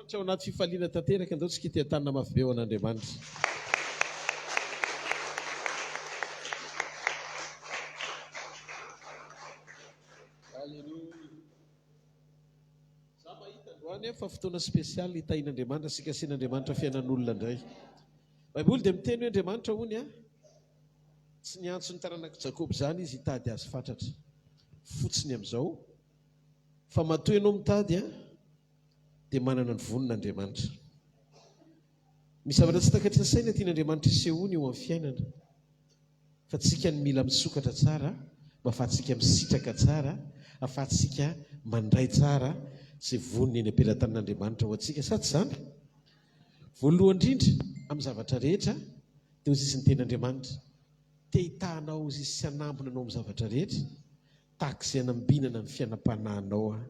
hafatra ao anaty fifaliana tanteraka andao tsika ity tanana mafy be ao an'Andriamanitra. Za mahita androany fa fotoana spesialy hitahin'Andriamanitra sika asian'Andriamanitra fiainan'olona indray. Baiboly dia miteny hoe Andriamanitra hony tsy niantso ny taranaka Jakob zany izy hitady azy fatratra fotsiny amin'izao fa matoa ianao mitady dia manana ny vonin'Andriamanitra. Misy zavatra tsy takatry ny saina tian'Andriamanitra isehony eo amin'ny fiainana fa tsika ny mila misokatra tsara mba ahafahantsika misitraka tsara, ahafahantsika mandray tsara izay voniny eny am-pelatanan'Andriamanitra ho antsika. Sady izany voalohany indrindra amin'ny zavatra rehetra dia hozy izy ny ten'Andriamanitra te hitahanao izy sy hanambina anao amin'ny zavatra rehetra tahaka izay hanambinana ny fiainam-panahinao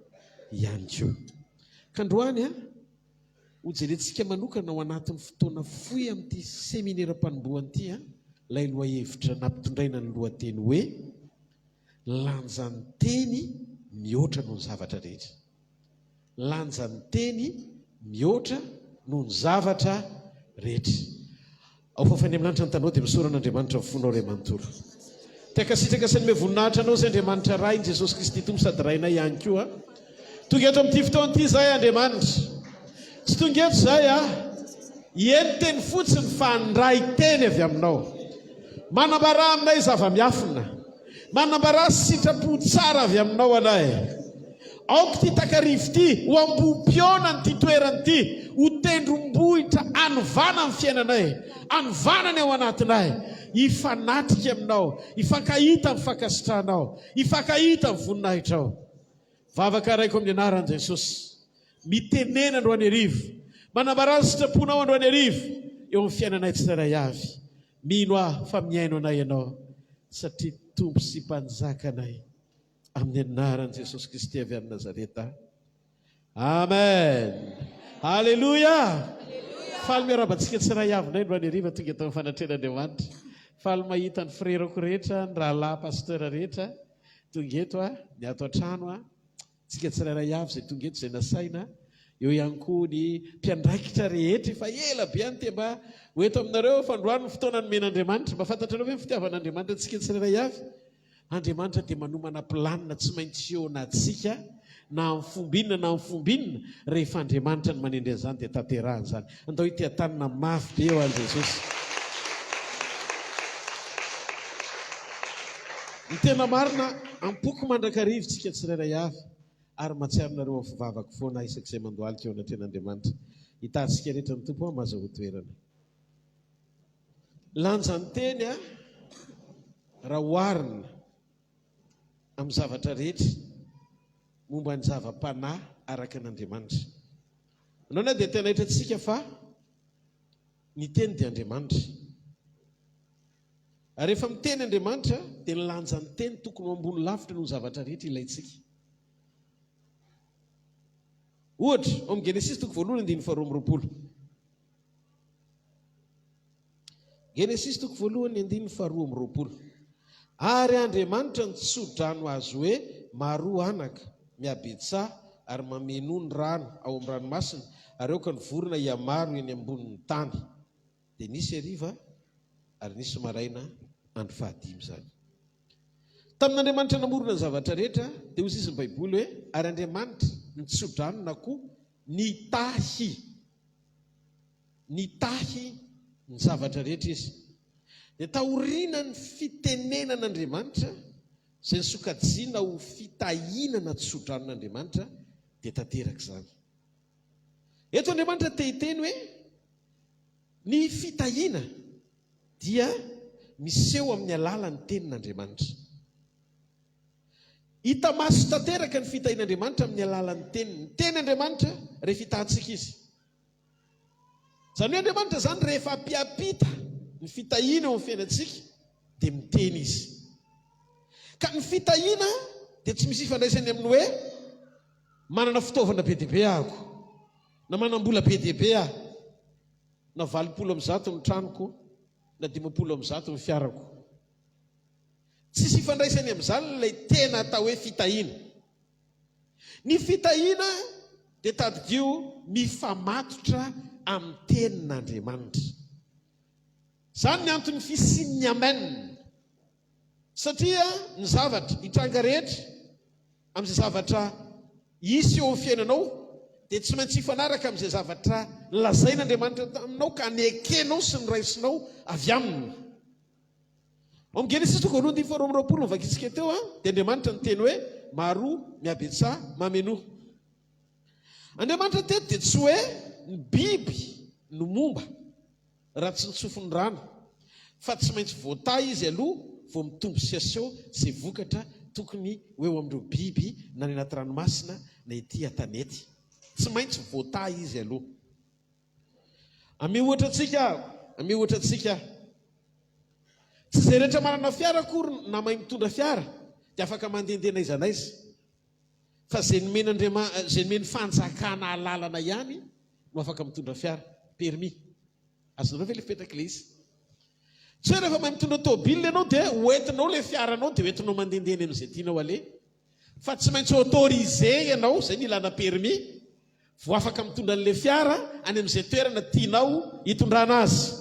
ihany koa. Ka androany ho jerentsika manokana ao anatin'ny fotoana fohy amin'ity seminaire-panombohana ity ilay lohahevitra nampitondraina ny lohateny hoe lanjan'ny teny mihoatra noho ny zavatra rehetra. Lanjan'ny teny mihoatra noho ny zavatra rehetra. Ao fafany amin'ny lanitra ny tanao dia misoran'Andriamanitra mifonao ray manontolo. Tiaka sitraka sy ny voninahitra anao izay Andriamanitra ray ny Jesosy Kristy tompo sady rainay ihany koa. Tonga eto amin'ity fotoana ity izahay Andriamanitra. Tsy tonga eto izahay hieny teny fotsiny fa handray teny avy aminao. Manambara aminay zava-miafina. Manambara sitrapo tsara avy aminao anay. Aoko ty takarivo ty ho ambom-piona ny ty toerany ty ho tendrom-bohitra anovana amin'ny fiainanay, anovanany ao anatinay, hifanatrika aminao, hifankahita amin'ny fankasitranao, hifankahita amin'ny voninahitrao. Vavaka raiko amin'ny anaran'i Jesosy, mitenena androany arivo, manambara sitraponao androany arivo eo amin'ny fiainanay tsirairay avy. Mino fa miaino anay ianao satria tompo sy mpanjaka anay. Amin'ny anaran'i Jesosy Kristy avy amin'ny Nazareta. Amen. Halleluja. Faly miarabantsika tsiray avinay androany ariva tonga eto amin'ny fanatren'Andriamanitra. Faly mahita ny frerako rehetra, ny rahalahy pasteur rehetra tonga eto ny ato an-trano tsika tsirairay avy izay tonga eto izay nasaina. Eo ihany koa ny mpiandraikitra rehetra efa ela be any te mba ho eto aminareo fa androany ny fotoana nomen'Andriamanitra. Mba fantatrareo hoe ny fitiavan'Andriamanitra antsika tsirairay avy. Andriamanitra dia manomana planina tsy maintsy eo antsika na amin'ny fombinina na amin'ny fombinina rehefa Andriamanitra ny manendry an'izany dia tanterahany izany. Andao ity tanana mafy be eo an'i Jesosy. Ny tena marina ampoko mandrakarivo tsika tsirairay avy ary mahatsiarinareo amin'ny fivavaka foana isak'izay mandohalika eo anatren'Andriamanitra. Hitantsika rehetra ny tompo mahazo ho toerana. Lanjan'ny teny raha oharina amin'ny zavatra rehetra momba ny zava-panahy araka an'Andriamanitra. Anao dia tena hitantsika fa ny teny dia Andriamanitra. Ary rehefa miteny Andriamanitra dia ny lanjan'ny teny tokony ho ambony lavitra noho ny zavatra rehetra ilayntsika. Ohatra, ao amin'ny Genesis toko voalohany 2:20. Genesis toko voalohany 2:20. Ary Andriamanitra nitsodrano azy hoe maroa anaka miabetsa ary mameno ny rano ao amin'ny ranomasina ary aoka ny vorona hiamaro eny ambonin'ny tany. Dia nisy hariva ary nisy maraina andro 15 izany. Tamin'Andriamanitra namorona ny zavatra rehetra dia hozy izy ny Baiboly hoe ary Andriamanitra nitsodrano na koa nitahy ny zavatra rehetra izy. Dia tahoriana ny fitenenan'Andriamanitra izay nisokajiana ho fitahinana tsodranon'Andriamanitra dia tanteraka izany. Eto Andriamanitra te hiteny hoe ny fitahiana dia miseho amin'ny alalan'ny tenin'Andriamanitra. Hita maso tanteraka ny fitahian'Andriamanitra amin'ny alalan'ny teniny. Ny tenin'Andriamanitra rehefa hitahantsika izy. Izany hoe Andriamanitra izany rehefa ampiampita ny fitahiana ao amin'ny fiainantsika dia miteny izy. Ka ny fitahiana dia tsy misy ifandraisany amin'ny hoe manana fitaovana be dia be ahako, na manam-bola be dia be aho, na 80 amin'ny tranoko, na 50 amin'ny fiarako. Tsisy ifandraisany amin'izany ilay tena atao hoe fitahiana. Ny fitahiana dia tadidio mifamatotra amin'ny tenin'Andriamanitra. Izany ny antony fisian'ny amen, satria ny zavatra hitranga rehetra amin'izay zavatra isy eo amin'ny fiainanao dia tsy maintsy hifanaraka amin'izay zavatra lazain'Andriamanitra aminao ka niekenao sy ny raisinao avy aminy. Ao amin'ny Genesis 1:20 vakitsika teo dia Andriamanitra ny teny hoe maro miabetsa mamenoa. Andriamanitra teto dia tsy hoe ny biby no momba raha tsy nitsofony rano, fa tsy maintsy voatay izy aloha vao mitombo siaseo izay vokatra tokony ho eo amin'ireo biby na ny anaty ranomasina na ety an-tanety. Tsy maintsy voatay izy aloha. Ame ohatra antsika tsy izay rehetra manana fiara akory na mahay mitondra fiara dia afaka mandehandeha n'aiza n'aiza, fa izay nomeny fanjakana lalana ihany no afaka mitondra fiara, permis. Azonareo ve le fipetraka ilay izy? Tsy hoe rehefa mahay mitondra tômôbila ianao dia hoentinao ilay fiaranao dia hoentinao mandehandeha amin'izay tianao aleha, fa tsy maintsy autorisé ianao, izay ny ilana permis, vao afaka mitondra an'ilay fiara any amin'izay toerana tianao hitondrana azy.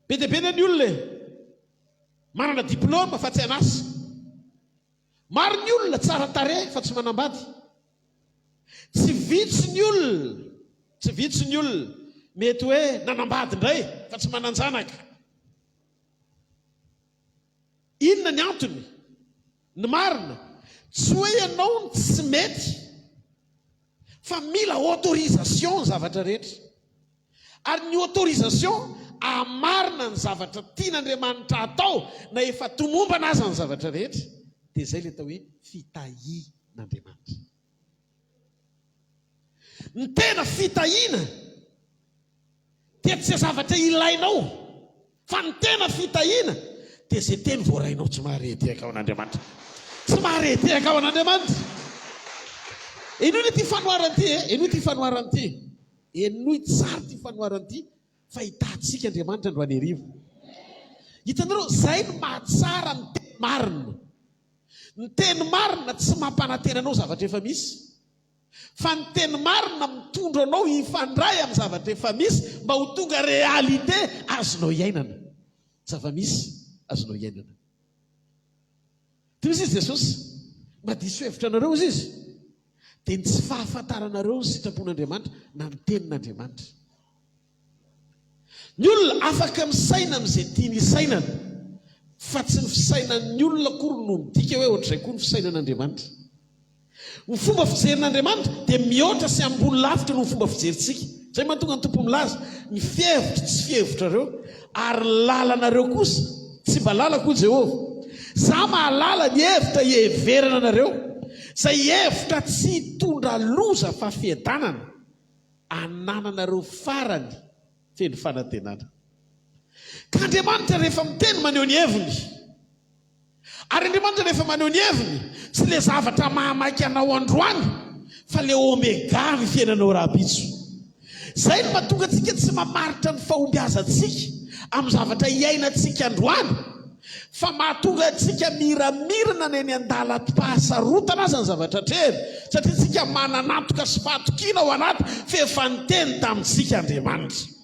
Be dia be ny olona manana diplôma fa tsy hanasa. Maro ny olona tsara tarehy fa tsy manambady. Tsy vitsy ny olona mety hoe nanambady indray fa tsy mananjanaka. Inona ny antony? Ny marina tsy hoe ianao ny tsy mety, fa mila autorisation ny zavatra rehetra. Ary ny autorisation amarina ny zavatra tian'Andriamanitra atao na efa tomombana aza ny zavatra rehetra, dia izay le atao hoe fitahian'Andriamanitra. Ny tena fitahiana dia tsy zavatra ilainao, fa ny tena fitahiana dia izay teny voarainao. Tsy maharetehaka ao an'Andriamanitra, tsy maharetehaka ao an'Andriamanitra. Enoy ity fanoaran'ity, enoy ity fanoaran'ity, enoy tsara ity fanoaran'ity, fa hitantsika Andriamanitra androany hariva. Hitanareo, izay no mahatsara ny teny marina. Ny teny marina tsy mampanantena anao zavatra efa misy, fa ny teny marina mitondro anao hifandray amin'ny zavatra efa misy mba ho tonga réalité azonao iainana. Zava-misy azonao iainana. Toy izy Jesosy, mba diso hevitra anareo izy dia ny tsy fahafantaranareo ny sitrapon'Andriamanitra na ny tenin'Andriamanitra. Ny olona afaka misaina amin'izay tiany isainana, fa tsy ny fisainan'ny olona akory no midika hoe ohatr'izay koa ny fisainan'Andriamanitra. Ny fomba fijerin'Andriamanitra dia mihoatra sy ambony lavitra no fomba fijerintsika. Izay mahatonga ny tompo milaza, ny fihevitra tsy fihevitrareo, ary lalanareo kosa tsy mba lalako Jehovah. Za mahalala ny hevitra hieverana anareo, izay hevitra tsy hitondra loza fa fiadanana, anananareo farany feno fanantenana. Ka Andriamanitra rehefa miteny maneho ny heviny, ary Andriamanitra rehefa maneho ny heviny tsy le zavatra mahamaiky anao androany, fa le omega ny fiainanao rahabitso. Izay no mahatonga antsika tsy mamaritra ny fahombiazantsika amin'ny zavatra iainantsika androany, fa mahatonga antsika miramirana ny andalam-pahasarotana aza ny zavatra trehany, satria tsika mananatoka sy fahatokiana ao anaty fefa niteny tamintsika Andriamanitra.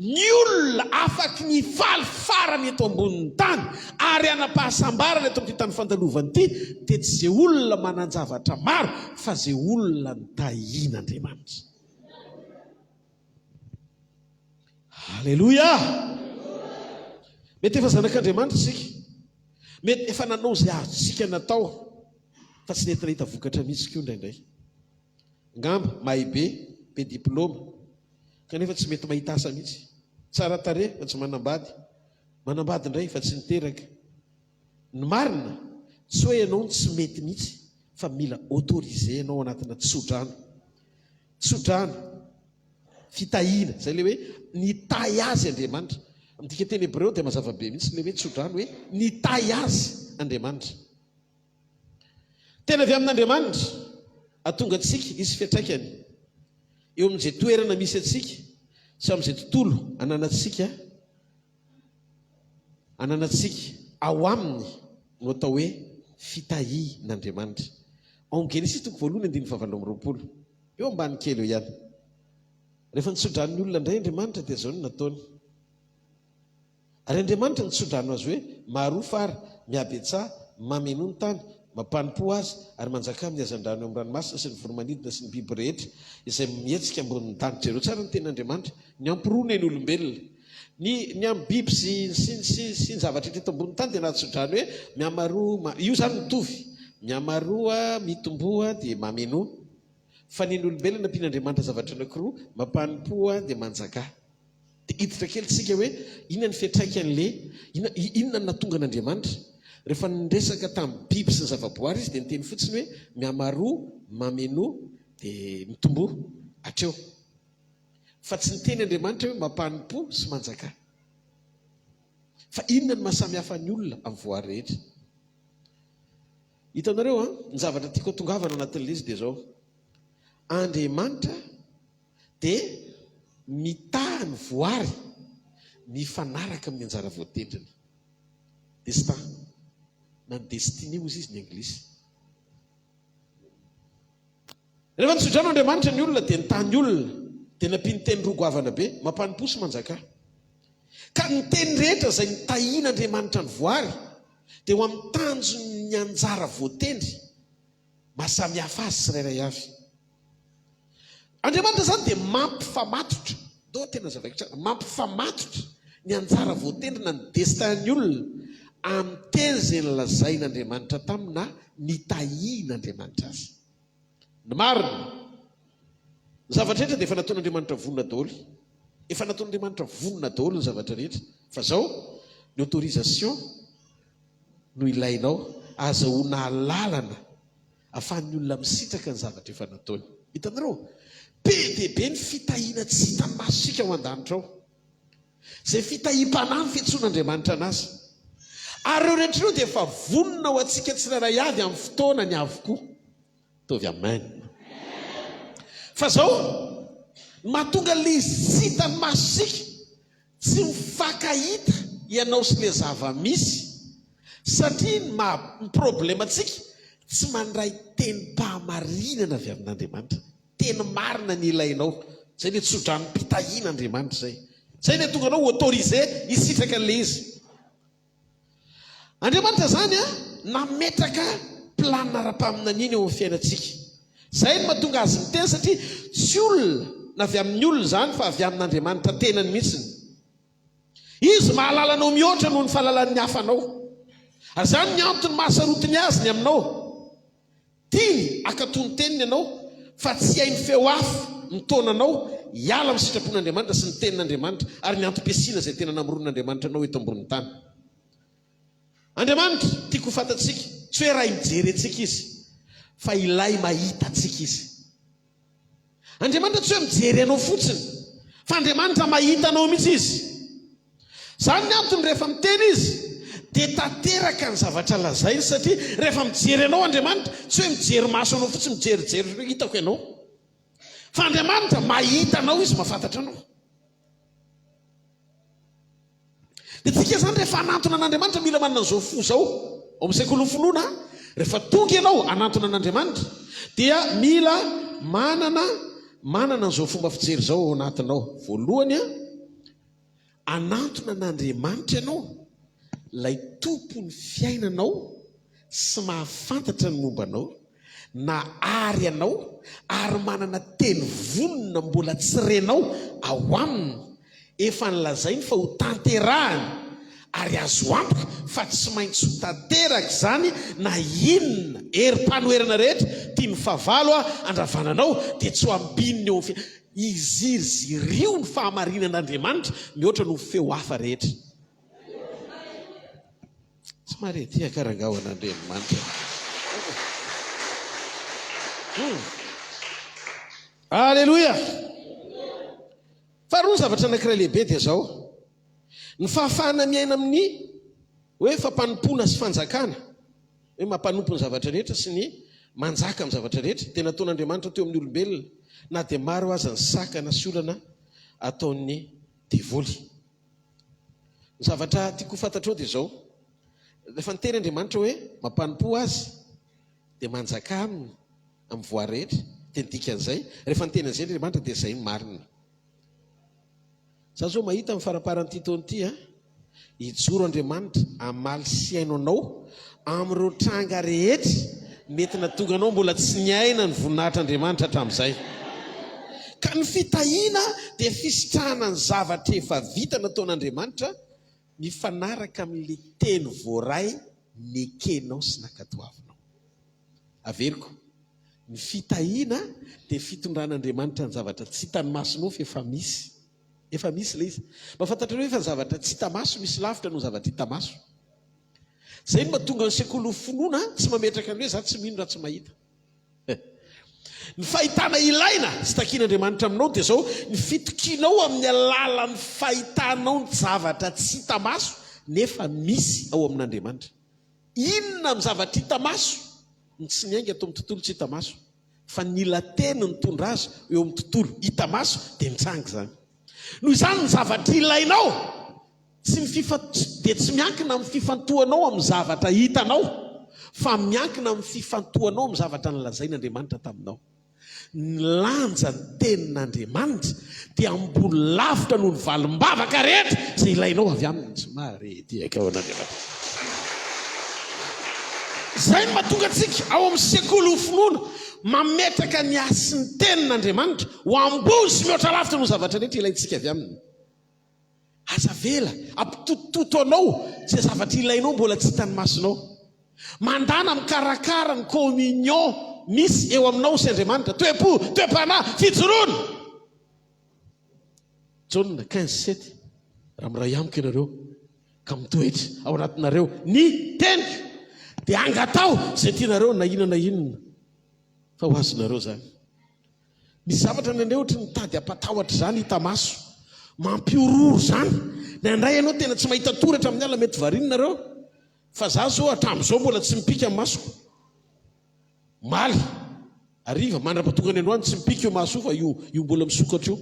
Ny olona afaky ny faly farany eto ambonin'ny tany ary anam-pahasambarana eto amin'ity tany fandalovana ity dia tsy izay olona manan-javatra maro, fa izay olona nitahian'Andriamanitra. Halleloja! Mety efa zanak'Andriamanitra isika, mety efa nanao izay azontsika natao, fa tsy nety nahita vokatra mihitsy koa indraindray. Ngamba mahay be diplôma, kanefa tsy mety mahita asa mihitsy. Tsara tarehy fa tsy manambady indray fa tsy niteraka. Ny marina tsy hoe ianao tsy mety mihitsy, fa mila autorisé ianao anatina tsodrano, fitahiana, izay le hoe nitahy azy Andriamanitra. Midika teny Hebreo dia mazava be mihitsy le hoe tsodrano, hoe nitahy azy Andriamanitra. Tena avy amin'Andriamanitra atonga antsika isy fiantraikany eo amin'izay toerana misy atsika sy amin'izay tontolo ananantsika ao aminy no atao hoe fitahian'Andriamanitra. ao Genesis toko voalohany 7:20 eo ambany kely eo ihany. Rehefa nitsodran'ny olona indray Andriamanitra dia zao no nataony. Ary Andriamanitra nitsodranao azy hoe maharoa fara, miabetsah, mameno ny tany, mampanimpo azy ary manjaka amin'ny hazan-drano eo amin'ny ranomasina sy ny voromanidina sy ny biby rehetra izay mihetsika ambonin'ny danitra. Ireo tsara ny ten'Andriamanitra, ny ampirona ny olombelona. Ny amin'ny biby sy ny zavatra hita eto ambonin'ny tany dia natsodrany hoe miamaroa, io zany mitovy, miamaroa, mitomboa dia mameno. Fa ny olombelona nampian'Andriamanitra zavatra anankiroa, mampanimpoa dia manjaka. Dia hiditra kely tsika hoe inona ny fiantraikan'le, inona ny natonga an'Andriamanitra. Rehefa niresaka tamin'ny biby sy ny zavaboary izy dia niteny fotsiny hoe miamaroa, mameno dia mitombo hatreo. Fa tsy niteny Andriamanitra hoe mampanimpo sy manjaka. Fa inona ny mahasamihafa ny olona amin'ny voary rehetra. Hitanareo ny zavatra tiako tongavana anatin'ilay izy dia zao: Andriamanitra dia mitaha ny voary mifanaraka amin'ny anjara voatendriny. Destin na ny destiny ozy izy ny anglisy. Rehefa nitsodrano Andriamanitra ny olona dia nitaha ny olona, dia nampiany teny roa goavana be, mampanimpo sy manjaka. Ka ny teny rehetra izay nitahian'Andriamanitra ny voary dia ho amin'ny tanjony ny anjara voatendry mahasamihafa azy tsirairay avy. Andriamanitra zany dia mampifamatotra, do tena zavaitra, mampifamatotra ny anjara voatendry na ny destin-ny olona amin'ny teny izay nolazain'Andriamanitra tamina nitahian'Andriamanitra azy. Ny marina, ny zavatra rehetra dia efa nataon'Andriamanitra vonona daholo. Efa nataon'Andriamanitra vonona daholo ny zavatra rehetra. Fa zao ny autorisation no ilainao azahoana lalana ahafahan'ny olona misitraka ny zavatra efa nataony. Hitanareo, be dia be ny fitahiana tsy hitan'ny masosika ao an-danitra ao, izay fitahim-panahy ny fiantsoan'Andriamanitra anazy. Ary ireo rehetra ireo dia efa vonona ho antsika tsirairay avy amin'ny fotoanany avokoa. Tovy amen. Fa zao mahatonga le izy hitan'ny masosika tsy mifankahita ianao sy le zava-misy, satria ny problema antsika tsy mandray tenim-pahamarinana avy amin'Andriamanitra. Teny marina ny ilainao, zay ny tsodrany mpitahian'Andriamanitra zay. Zay ny tonga anao autorisé hisitraka le izy. Andriamanitra zany nametraka planina ara-paminaniana eo amin'ny fiainantsika. Zay no mahatonga azy miteny, satria tsy olona na avy amin'ny olona zany fa avy amin'Andriamanitra tenany mihitsiny. Izy mahalalanao mihoatra noho ny fahalalan'ny hafanao. Ary zany ny antony mahasarotiny azy ny aminao. Tiany akatony teniny ianao, fa tsy hainy feo afo ny taonanao hiala amin'ny sitrapon'Andriamanitra sy ny tenin'Andriamanitra ary ny antom-piasiana izay tena namoron'Andriamanitra anao eto ambonin'ny tany. Andriamanitra tiako ho fantatsika, tsy hoe raha mijery antsika izy, fa ilay mahita antsika izy. Andriamanitra tsy hoe mijery anao fotsiny, fa Andriamanitra mahita anao mihitsy izy. Zany ny antony rehefa miteny izy dia tanteraka ny zavatra lazainy, satria rehefa mijery anao Andriamanitra tsy hoe mijery maso anao fotsiny, mijerijery hitako ianao, fa Andriamanitra mahita anao izy, mahafantatra anao. Dia tsika zany rehefa anantona an'Andriamanitra mila manana an'izao fo zao ao amin'ny sekoly ny finoana. Rehefa tonga ianao anantona an'Andriamanitra dia mila manana an'izao fomba fijery zao ao anatinao. Voalohany anantona an'Andriamanitra ianao, lay tompon'ny fiainanao sy mahafantatra ny mombanao, na ary anao ary manana teny vonona mbola tsy renao ao aminy, efa nilazainy fa ho tanterahany ary azo antoka fa tsy maintsy ho tanteraka zany na inona herim-panoherana rehetra tia mifavalo andravananao dia tsy ho ambininy eo izirio ny fahamarinan'Andriamanitra mihoatra no feo hafa rehetra. Tsy mare tia karangao an'Andriamanitra. Alleluia. Faharoa ny zavatra anankiray lehibe dia zao: ny fahafahana miaina amin'ny hoe fampanompona sy fanjakana, hoe mampanompo ny zavatra rehetra sy ny manjaka amin'ny zavatra rehetra, dia nataon'Andriamanitra teo amin'ny olombelona, na dia maro aza ny sakana sy olana ataony devoly. Ny zavatra tiako fantatrao dia zao: rehefa niteny Andriamanitra hoe mampanompo azy dia manjaka aminy, amin'ny voarehetra teny dikan'izay rehefa ny tenan'izay Andriamanitra dia izay marina. Za zao mahita amin'ny faraparan'ity taona ity hijoro Andriamanitra amaly siaino anao amin'ireo tranga rehetra mety natonga anao mbola tsy niaina ny voninahitr'Andriamanitra hatramin'izay. Ka ny fitahiana dia fisitrahana ny zavatra efa vita nataon'Andriamanitra mifanaraka amin'ilay teny voaray nekenao sy nakatoavinao. Averiko, ny fitahiana dia fitondran'Andriamanitra ny zavatra tsy hitan'ny masonao fa efa misy. Efa misy ilay izy. Mahafantatrareo efa ny zavatra tsy hita maso misy lavitra no zavatra hita maso. Zay no mahatonga ny sekoly finoana tsy mametraka an'ilay za tsy mino raha tsy mahita. Ny fahitana ilaina sy takian'Andriamanitra aminao dia zao ny fitokianao amin'ny alalan'ny fahitanao ny zavatra tsy hita maso nefa misy ao amin'Andriamanitra. Inona amin'ny zavatra hita maso ny tsy miainga atao amin'ny tontolo tsy hita maso, fa ny lateny ny tondra azy eo amin'ny tontolo hita maso dia mitsanga zany. Noho izany ny zavatra ilainao dia tsy miankina amin'ny fifantohanao amin'ny zavatra hitanao, fa miankina amin'ny fifantohanao amin'ny zavatra nolazain'Andriamanitra taminao. Ny lanja ny tenin'Andriamanitra dia ambony lavitra noho ny valim-bavaka rehetra izay ilainao avy aminy. Somary diaka ao an'Andriamanitra. Izay no mahatonga antsika ao amin'ny sekoly ho finoana mametraka ny asy ny tenin'Andriamanitra ho ambony sy mihoatra lavitra no zavatra rehetra ilaintsika avy aminy. Aza vela ampitototo anao izay zavatra ilainao mbola tsy hitany masonao. Mandana mikarakara ny communion misy eo aminao sy Andriamanitra. Toe-po, toe-panahy, fijoroana. Jaonina 15:7 raha miray amiko ianareo ka mitoetra ao anatinareo ny teniko dia angatao izay tianareo na inona na inona fa ho azonareo zany. Misy zavatra ny ohatra mitady hampatahotra zany hita maso, mampiororo zany. Nandray ianao tena tsy mahita toratra amin'ny ala mety varinareo, fa za zao hatramin'izao mbola tsy mipika amin'ny masoko. Maly ariva mandra-patonga ny androany tsy mipika io maso fa io mbola misokatra io.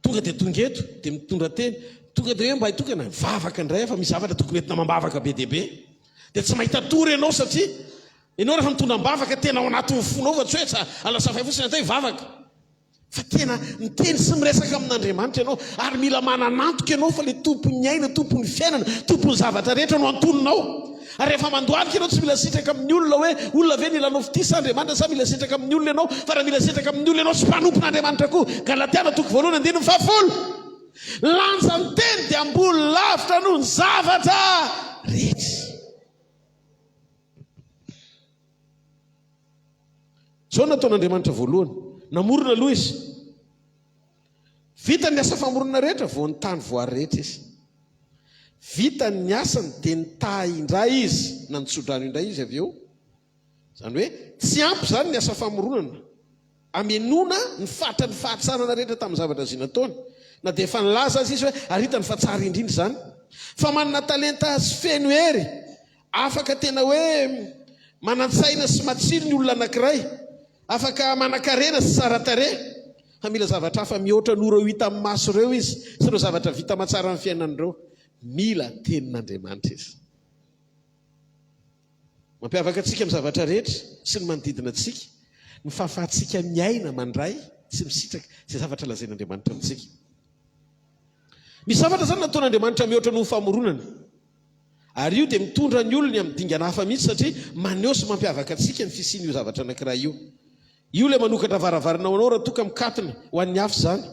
Tonga dia tonga eto dia mitondra teny, tonga dia hoe mba hitokana vavaka indray fa misy zavatra tokony entina mambavaka be dia be, dia tsy mahita tory ianao satria ianao rehefa mitondra mambavaka tena ao anatin'ny fonao fa tsy hoe alasa fay fotsiny atao vavaka, fa tena miteny sy miresaka amin'Andriamanitra ianao ary mila mananantoka ianao fa ilay tompon'ny aina, tompon'ny fiainana, tompon'ny zavatra rehetra no antononao. Ary rehefa mandohalika ianao tsy mila sitraka amin'ny olona hoe olona ve nilanao fitisa Andriamanitra sa mila sitraka amin'ny olona ianao, fa raha mila sitraka amin'ny olona ianao sy mpanompon'Andriamanitra koa. Galatiana 2:7. Lanja ny teny dia ambony lavitra noho ny zavatra rehetra. Zao nataon'Andriamanitra voalohany, namorona aloha izy. Vita ny asa famorona rehetra vao ny tany voary rehetra izy. Vita ny asany dia nitahy indray izy na nitsodrano indray izy avy eo. Zany hoe tsy ampy zany ny asa famoronana, amenona ny fatra ny fahatsarana rehetra tamin'ny zavatra zay nataony. Na dia efa nilaza azy izy hoe arita ny fahatsara indrindra zany, fa manana talenta sy feno hery, afaka tena hoe manan-tsaina sy matsiro ny olona anankiray, afaka manan-karena sy tsara tarehy, fa mila zavatra hafa mihoatra nora ho hita amin'ny maso ireo izy sy ireo zavatra vita matsara amin'ny fiainan'ireo. Mila tenin'Andriamanitra izy. Mampiavaka antsika amin'ny zavatra rehetra sy ny manodidina antsika ny fahafahantsika miaina mandray sy misitraka izay zavatra lazain'Andriamanitra amintsika. Misy zavatra zany nataon'Andriamanitra mihoatra noho famoronana, ary io dia mitondra ny olony amin'ny dingana hafa mihitsy satria maneho sy mampiavaka antsika ny fisian' io zavatra anankiray io. Io le manokatra varavaranao anao raha toka mikatona ho an'ny hafa zany.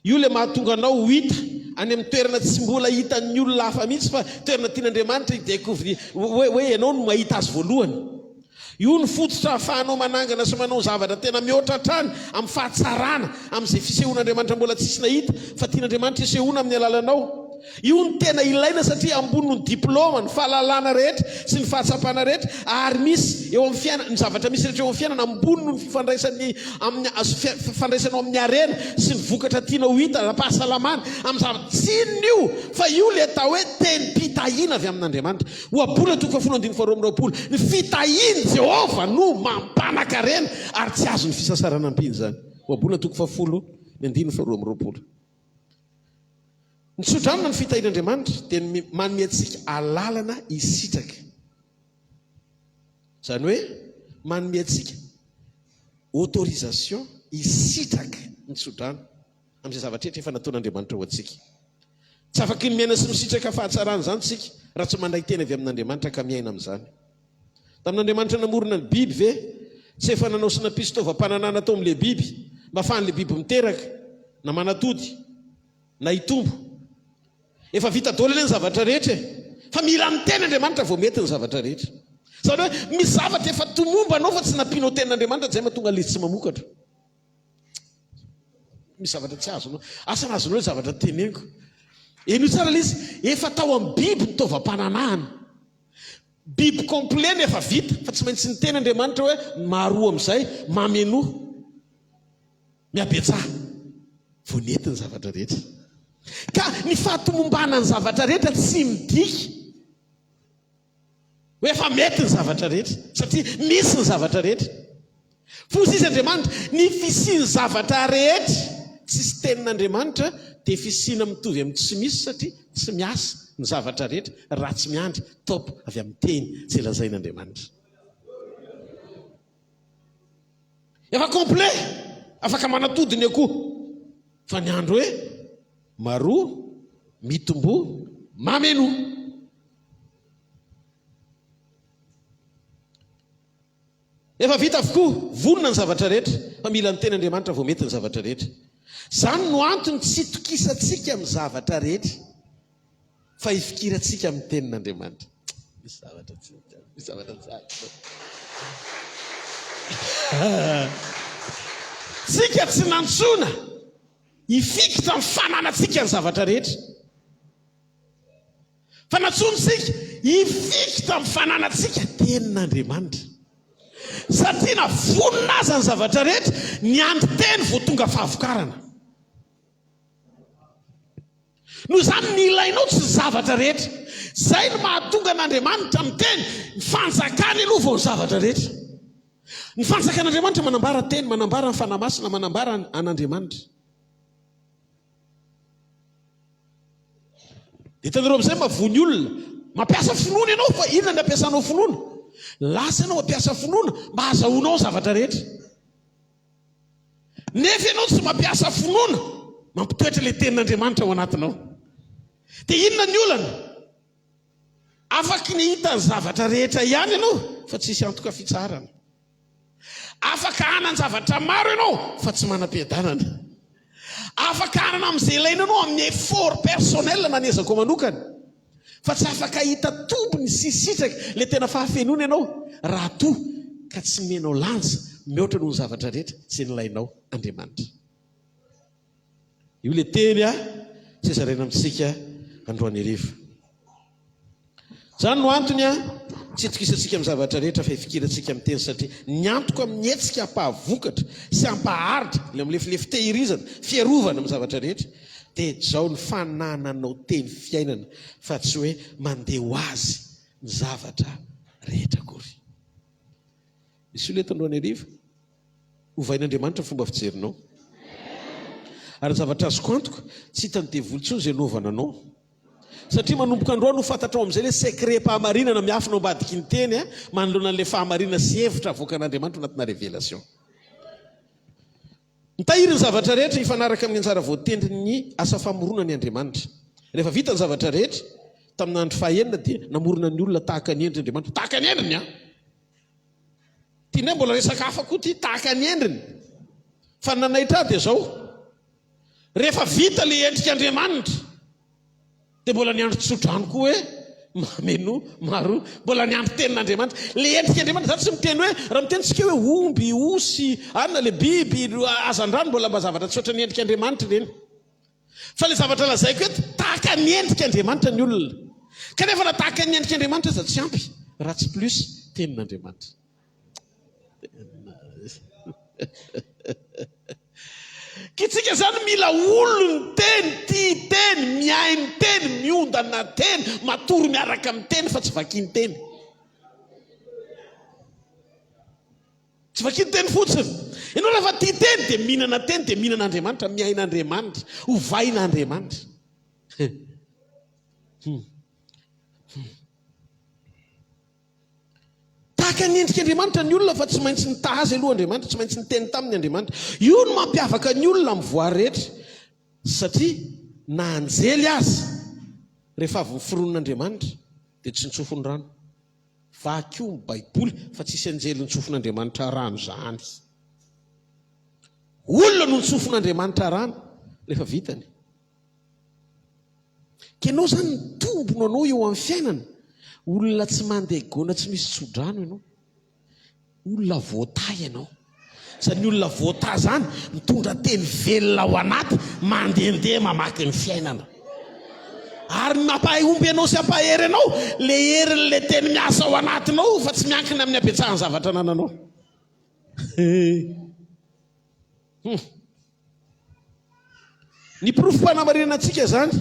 Io le mahatonga anao ho hita any amin'ny toerana tsy mbola hitan'ny olona hafa mihitsy fa toerana tian'Andriamanitra hidécouvrir hoe ianao no mahita azy voalohany. Io ny fototra ahafahanao manangana sy manao zavatra tena mihoatra hatrany amin'ny fahatsarana amin'izay fisehoan'Andriamanitra mbola tsisy nahita fa tian'Andriamanitra hisehoana amin'ny alalanao. Io ny tena ilaina satria ambony ny diplôma, ny fahalalana rehetra sy ny fahatsapana rehetra, ary misy eo amin'ny fiainana ny zavatra misy rehetra eo amin'ny fiainana ambony ny fifandraisanao amin'ny arena sy ny vokatra tianao hita ara-pahasalamana amin'ny zavatra tsinona io, fa io le atao hoe tenim-pitahiana avy amin'Andriamanitra. Oabola 2:22 ny fitahiany Jehova no mampanankarena ary tsy azo ny fisasarana ampiny zany. Oabola 2:22. Ny tsodranona ny fitahian'Andriamanitra dia manome antsika alalana hisitraka. Zany hoe manome antsika autorisation isitraka ny tsodrano amin'izay zavatra efa nataon'Andriamanitra ho antsika. Tsy afaka ny miaina sy misitraka fahatsarana zany tsika raha tsy mandray tena avy amin'Andriamanitra ka miaina amin'izany. Tamin'Andriamanitra namorona ny biby ve tsy efa nanao sy nampisy fitaovam-pananana tao amin'ilay biby mba ahafahan'ilay biby miteraka na manatody na hitombo. Efa vita daholo ny zavatra rehetra, fa mila ny ten'Andriamanitra vao mety ny zavatra rehetra. Zany hoe misy zavatra efa tomomba anao fa tsy nampianao ten'Andriamanitra zay mahatonga ilay tsy mamokatra. Misy zavatra tsy azonao, asa nazonao ny zavatra teneniko. Eno tsara ilay izy, efa tao amin'ny biby ny taovam-pananahana. Biby complet efa vita, fa tsy maintsy ny ten'Andriamanitra hoe maharoa amin'izay, mamenoa, miabetsaha, vao nety ny zavatra rehetra. Ka ny fahatomombana ny zavatra rehetra tsy midika hoe efa mety ny zavatra rehetra, satria misy ny zavatra rehetra. Fosy izy Andriamanitra, ny fisiany zavatra rehetra tsisy tenin'Andriamanitra dia fisiana mitovy amin'ny tsy misy, satria tsy miasa ny zavatra rehetra raha tsy miandry topo avy amin'ny teny tsy lazain'Andriamanitra. Efa complet, afaka manatodiny akoho, fa ny andro hoe maroa, mitombo, mameno. Efa vita avokoa, vonona ny zavatra rehetra, fa mila ny ten'Andriamanitra vao mety ny zavatra rehetra. Zany no antony tsy tokisantsika amin'ny zavatra rehetra, fa ifikirantsika amin'ny tenin'Andriamanitra. Misy zavatra tsara. Tsika tsy nantsona ifikitra amin'ny fananantsika ny zavatra rehetra, fa nantsonitsika ifikitra amin'ny fananantsika tenin'Andriamanitra. Satria na vonona aza ny zavatra rehetra, ny andro teny vao tonga fahavokarana. No zany ny ilainao tsy zavatra rehetra. Zay no mahatonga n'Andriamanitra amin'ny teny, ny fanjakany aloha vao ny zavatra rehetra. Ny fanjakan'Andriamanitra manambara teny, manambara ny fanamasina, manambara an'Andriamanitra. Hitanareo amin'izay mavony olona mampiasa finoana ianao, fa inona ny ampiasanao finoana? Lasa ianao mampiasa finoana mba hahazahoanao zavatra rehetra. Nefa ianao tsy mampiasa finoana mampitoetra ilay tenin'Andriamanitra ao anatinao. Dia inona ny olana? Afaka ny hita ny zavatra rehetra ihany ianao, fa tsisy antoka fitsarana. Afaka hanan zavatra maro ianao, fa tsy manam-piadanana. Afaka hanana amin'izay ilaina ianao amin'ny effort personnel na nezako manokana, fa tsy afaka hita tombony sy sitraka ilay tena fahafenoana ianao raha toa ka tsy menao lanja mihoatra noho ny zavatra rehetra sy nilainao Andriamanitra. Io le teny tsy zaraina amintsika androany hariva. Zany no antony tsy tokisantsika amin'ny zavatra rehetra fa ifikirantsika amin'ny teny, satria ny antoko amin'ny hetsika hampahavonkatra sy hampaharitra ilay amin'ny fitehirizana, fiarovana amin'ny zavatra rehetra dia zao ny fanananao teny fiainana, fa tsy hoe mandeha ho azy ny zavatra rehetra akory. Misy io leto androany hariva, hovain'Andriamanitra fomba fijerinao. Ary ny zavatra azoko antoka tsy hitany devoly izay naovana anao, satria manomboka androany ho fantatrao amin'izay ilay secret-pahamarinana miafina ambadiky ny teny manoloana an'ilay fahamarinana sy hevitra avoakan'Andriamanitra anatina révélation. Mitahiry ny zavatra rehetra ifanaraka amin'ny anjara voatendrin'ny asa famorona ny Andriamanitra. Rehefa vita ny zavatra rehetra tamin'ny andro fahaenina dia namorona ny olona tahaka ny endriny Andriamanitra, tahaka ny endriny tianay mbola resaka hafa koa ty, tahaka ny endriny. Fa nanaitra dia zao, rehefa vita ilay endrik'Andriamanitra dia mbola ny andro tsodrano koa hoe mameno, maro, mbola ny andro tenin'Andriamanitra. Ilay endrik'Andriamanitra zany tsy miteny hoe, raha mitenitsika hoe omby, osy, anona le biby, azan-drano mbola mba zavatra tsy ohatran'ny endrik'Andriamanitra ireny. Fa ilay zavatra lazaiko hoe tahaka ny endrik'Andriamanitra ny olona. Kanefa na tahaka ny endrik'Andriamanitra za tsy ampy raha tsy plus tenin'Andriamanitra. Kitsika zany mila olony teny, tia teny, miainy teny, miondana teny, matory miaraka amin'ny teny, fa tsy vakiny teny. Tsy vakiny teny fotsiny. Ianao rehefa tia teny dia mihinana teny, dia mihinana Andriamanitra, miaina Andriamanitra, hovaina Andriamanitra. maka ny endrik'Andriamanitra ny olona fa tsy maintsy nitazy aloha Andriamanitra, tsy maintsy niteny tamin'ny Andriamanitra. Io no mampiavaka ny olona mivoary rehetra, satria na anjely azy rehefa avy niforon'Andriamanitra dia tsy nitsofony rano. Vakio ny Baiboly fa tsisy anjely nitsofon'Andriamanitra rano zany. Olona no nitsofon'Andriamanitra rano rehefa vitany. Kenao zany nitombona anao eo amin'ny fiainana. Olona tsy mandeha gona, tsy misy tsodrano ianao. Olona voata ianao. Sady ny olona voata zany mitondra teny velona ao anaty, mandehandeha mamaky ny fiainana. Ary mampahomby anao sy ampahery anao le herin'le teny miasa ao anatinao fa tsy miankina amin'ny apetsahan'ny zavatra anananao. Ny porofom-panamarena antsika zany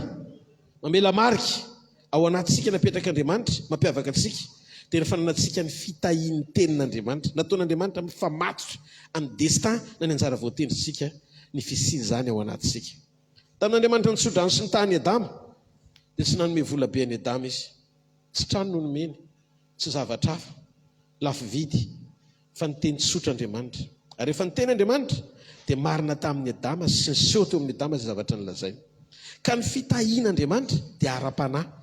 mamela marika ao anatsika napetrak'Andriamanitra, mampiavaka antsika dia ny fananantsika ny fitahian'ny tenin'Andriamanitra. Nataon'Andriamanitra mifamatotra amin'ny destin na ny anjara voatendritsika ny fisiany zany ao anatsika. Tamin'Andriamanitra nitsodrano sy ny tany Adama dia tsy nanome vola be any Adama izy. Tsy trano no nomeny, tsy zavatra hafa, lafo vidy, fa ny teny tsotra Andriamanitra. Ary rehefa ny teny Andriamanitra dia marina tamin'ny Adama sy niseho teo amin'ny Adama izay zavatra nilazainy. Ka ny fitahian'Andriamanitra dia ara-panahy.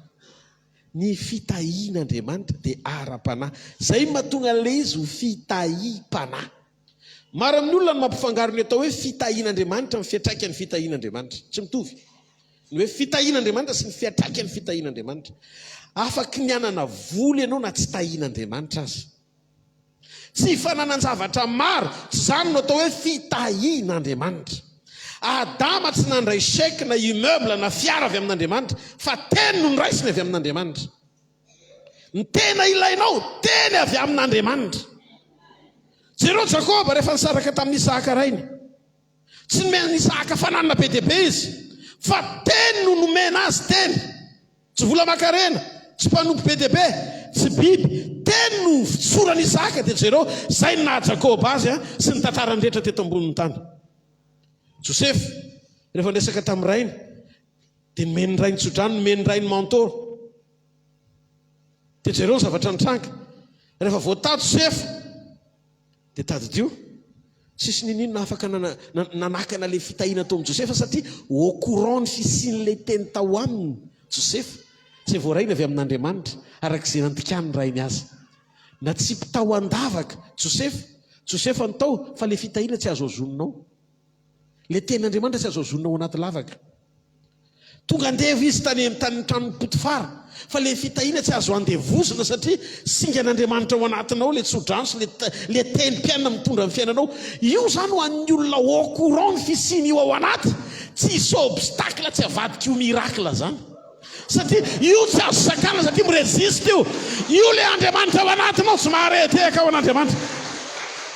Ny fitahian'Andriamanitra dia ara-panahy. Zay mahatonga an'ilay izy ho fitahi-panahy. Maro amin'ny olona no mampifangaro ny atao hoe fitahian'Andriamanitra ny fiatraikany fitahian'Andriamanitra. Tsy mitovy. Ny hoe fitahian'Andriamanitra sy ny fiatraikany fitahian'Andriamanitra. Afaky ny anana voly ianao na tsy tahian'Andriamanitra azy. Tsy fananan-javatra maro, tsy zany no atao hoe fitahian'Andriamanitra. Adama tsy nandray chèque na immeuble na fiara avy amin'Andriamanitra, fa teny no niraisiny avy amin'Andriamanitra. Ny tena ilainao, teny avy amin'Andriamanitra. Jereo Jakoba rehefa nisaraka tamin'ny Isaka rainy, tsy nomena Isaka fananana be dia be izy, fa teny no nomena azy, teny. Tsy vola makarena, tsy mpanompo be dia be, tsy biby, teny no tsorany Isaka. Dia jereo zay no naha Jakoba azy sy ny tantarany rehetra teto ambonin'ny tany. Joseph rehefa nisaka tamin'ny rainy dia nomeny rainy tsodrano, nomeny rainy mantoro. Dia jereo zavatra nitranga. Rehefa voatady Joseph dia tadidio. Tsisy ninino afaka nanakana le fitahiana tao amin'ny Joseph satria au courant ny fisian'ilay teny tao aminy Joseph. Tsy voaraina avy amin'Andriamanitra arak'izay nandikan'ny rainy azy. Na tsy mpitao andavaka Joseph antao fa le fitahiana tsy azo azoninao. Le tenin'Andriamanitra tsy azo azonina ao anaty lavaka. Tonga andevo izy tany amin'ny tranon'ny Potifara, fa le fitahiana tsy azo andevozina satria singan'Andriamanitra ao anatinao le tsodrano sy le tenim-piainana mitondra amin'ny fiainanao. Io zany ho an'ny olona au courant ny fisiany io ao anaty, tsy hisy obstacle, tsy havadika io miracle zany. Satria io tsy azo sakana satria mireziste io. Io le Andriamanitra ao anatinao, tsy mahareteka ao an'Andriamanitra.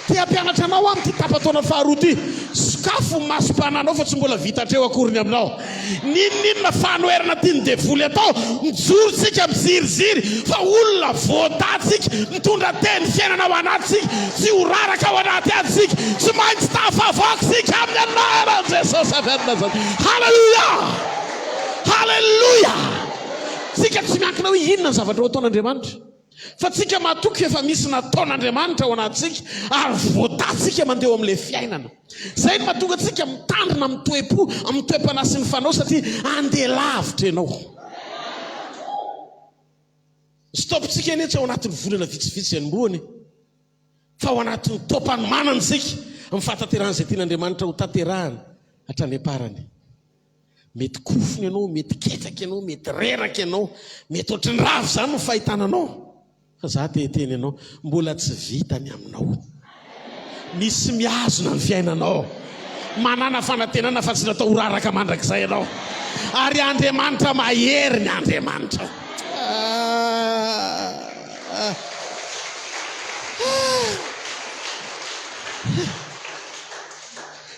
Ty ampianatra anao amin'ny ty tapataona faharoa ty. Sakafo masom-pananao fa tsy mbola vita hatreo akoriny aminao. Ninona fanoherana ty ny devoly atao, mijorontsika miziriziry, fa olona voatatsika, mitondra teny fiainana ao anatsika, tsy ho raraka ao anaty atsika, tsy maintsy tafavoakisika amin'ny anaran'i Jesosy avy any Nazareta. Halleluja! Halleluja! Sika tsy miankina hoe inona ny zavatra ho ataon'Andriamanitra, fa tsika matoky efa misy nataon'Andriamanitra ao anatsika ary voatatsika mandeha amin'ilay fiainana. Zay no mahatonga atsika mitandrina amin'ny toe-po, amin'ny toe-panahy sy ny fanao satria andeha lavitra ianao. Stoptsika anie tsy ao anatin'ny volana vitsivitsy anomboany, fa ao anatin'ny taom-panomanana isika amin'ny fahatanterahana izay tian'Andriamanitra ho tanterahana hatrany am-parany. Mety kofony ianao, mety ketraka ianao, mety reraka ianao, mety ohatry ny ravo zany no fahitananao, fa za teny ianao mbola tsy vitany aminao. Misy miazona ny fiainanao, manana fanantenana fa tsy natao raraka mandrakizay ianao. Ary Andriamanitra mahery ny Andriamanitra.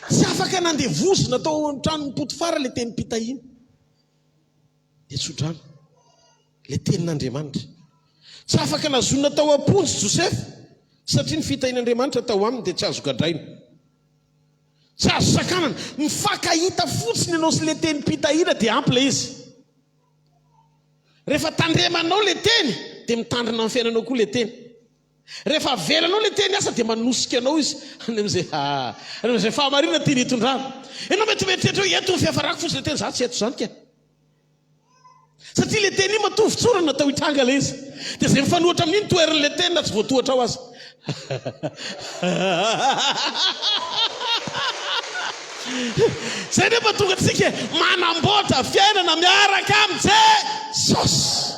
Tsy afaka nandevozina tao an-tranon'ny Potifara le teny mpitahiana. Dia tsodrano le tenin'Andriamanitra. Tsy afaka nazonina tao am-ponjy Joseph satria ny fitahian'Andriamanitra tao aminy dia tsy azo gadraina, tsy azo sakanana. Mifankahita fotsiny ianao sy le teny mpitahiana dia ampy le izy. Rehefa tandremanao le teny dia mitandrina amin'ny fiainanao koa le teny. rehefa velanao le teny asa dia manosika anao izy amin'izay fahamarina tiany hitondrana. Ianao mety mieritreritra hoe eto ny fiafarako fotsiny le teny za tsy eto zany ka. Satria le teny iny matovy tsorana natao hitranga le izy. Dia izay mifanohatra amin'iny toeran'le teny na tsy voatohatra ao azy. Zay nefa tonga tsika manamboatra fiainana miaraka amin'ny Jesosy.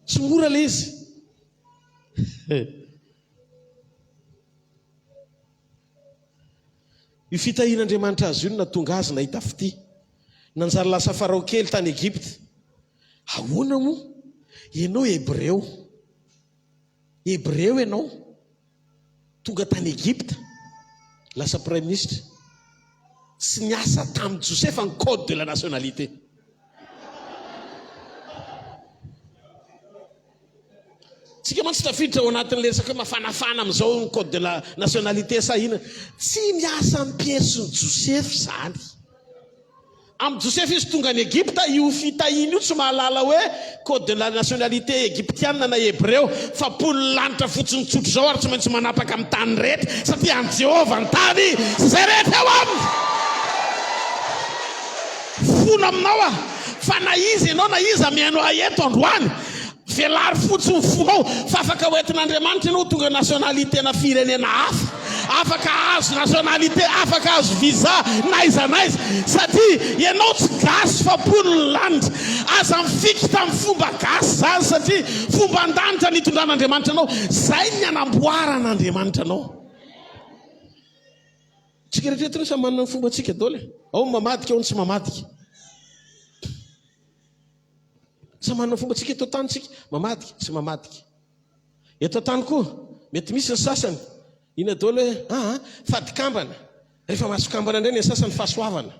Tsy mora le izy. Io fitahian'Andriamanitra azy io natonga azy nahita fity. Nanjary lasa farao kely tany Egypte. Ahoana moa? Ianao Hebreo. Hebreo ianao. Tonga tany Egypte. Lasa Premier ministre. Tsy niasa tamin'i Joseph en code de la nationalité. Tsika mantsy tafiditra ao anatin'le resaka hoe mafanafana amin'izao ny code de la nationalité sa ina. Tsy miasa amin'ny pièce Joseph zany. Amin'ny Joseph izy tonga any Egypte, io fitahiny io tsy mahalala hoe code de la nationalité égyptienne na hébreu, fa polo lanitra fotsiny tsotro zao ary tsy maintsy manapaka amin'ny tany rehetra satria an Jehovah ny tany zay rehetra eo aminy. Fona aminao fa na izy ianao na izy amianao aeto androany velary fotsiny fonao fa afaka hoentin'Andriamanitra ianao tonga nationalité na firenena hafa. Afaka azo nationalité, afaka azo visa naiza naiza satria ianao tsy gasy fa polo lanitra. Aza mifiky tamin'ny fomba gasy zany satria fomba an-danitra nitondran'Andriamanitra anao. Zay ny anamboaran'Andriamanitra anao. Tsika rehetra samy manana ny fomba tsika daholo. Ao ny mamadika, ao ny tsy mamadika. Samy manana ny fomba tsika eto tany tsika, mamadika, tsy mamadika. Eto tany koa mety misy ny sasany ina daholo hoe fadikambana. Rehefa masokambana indray ny sasany fahasoavana.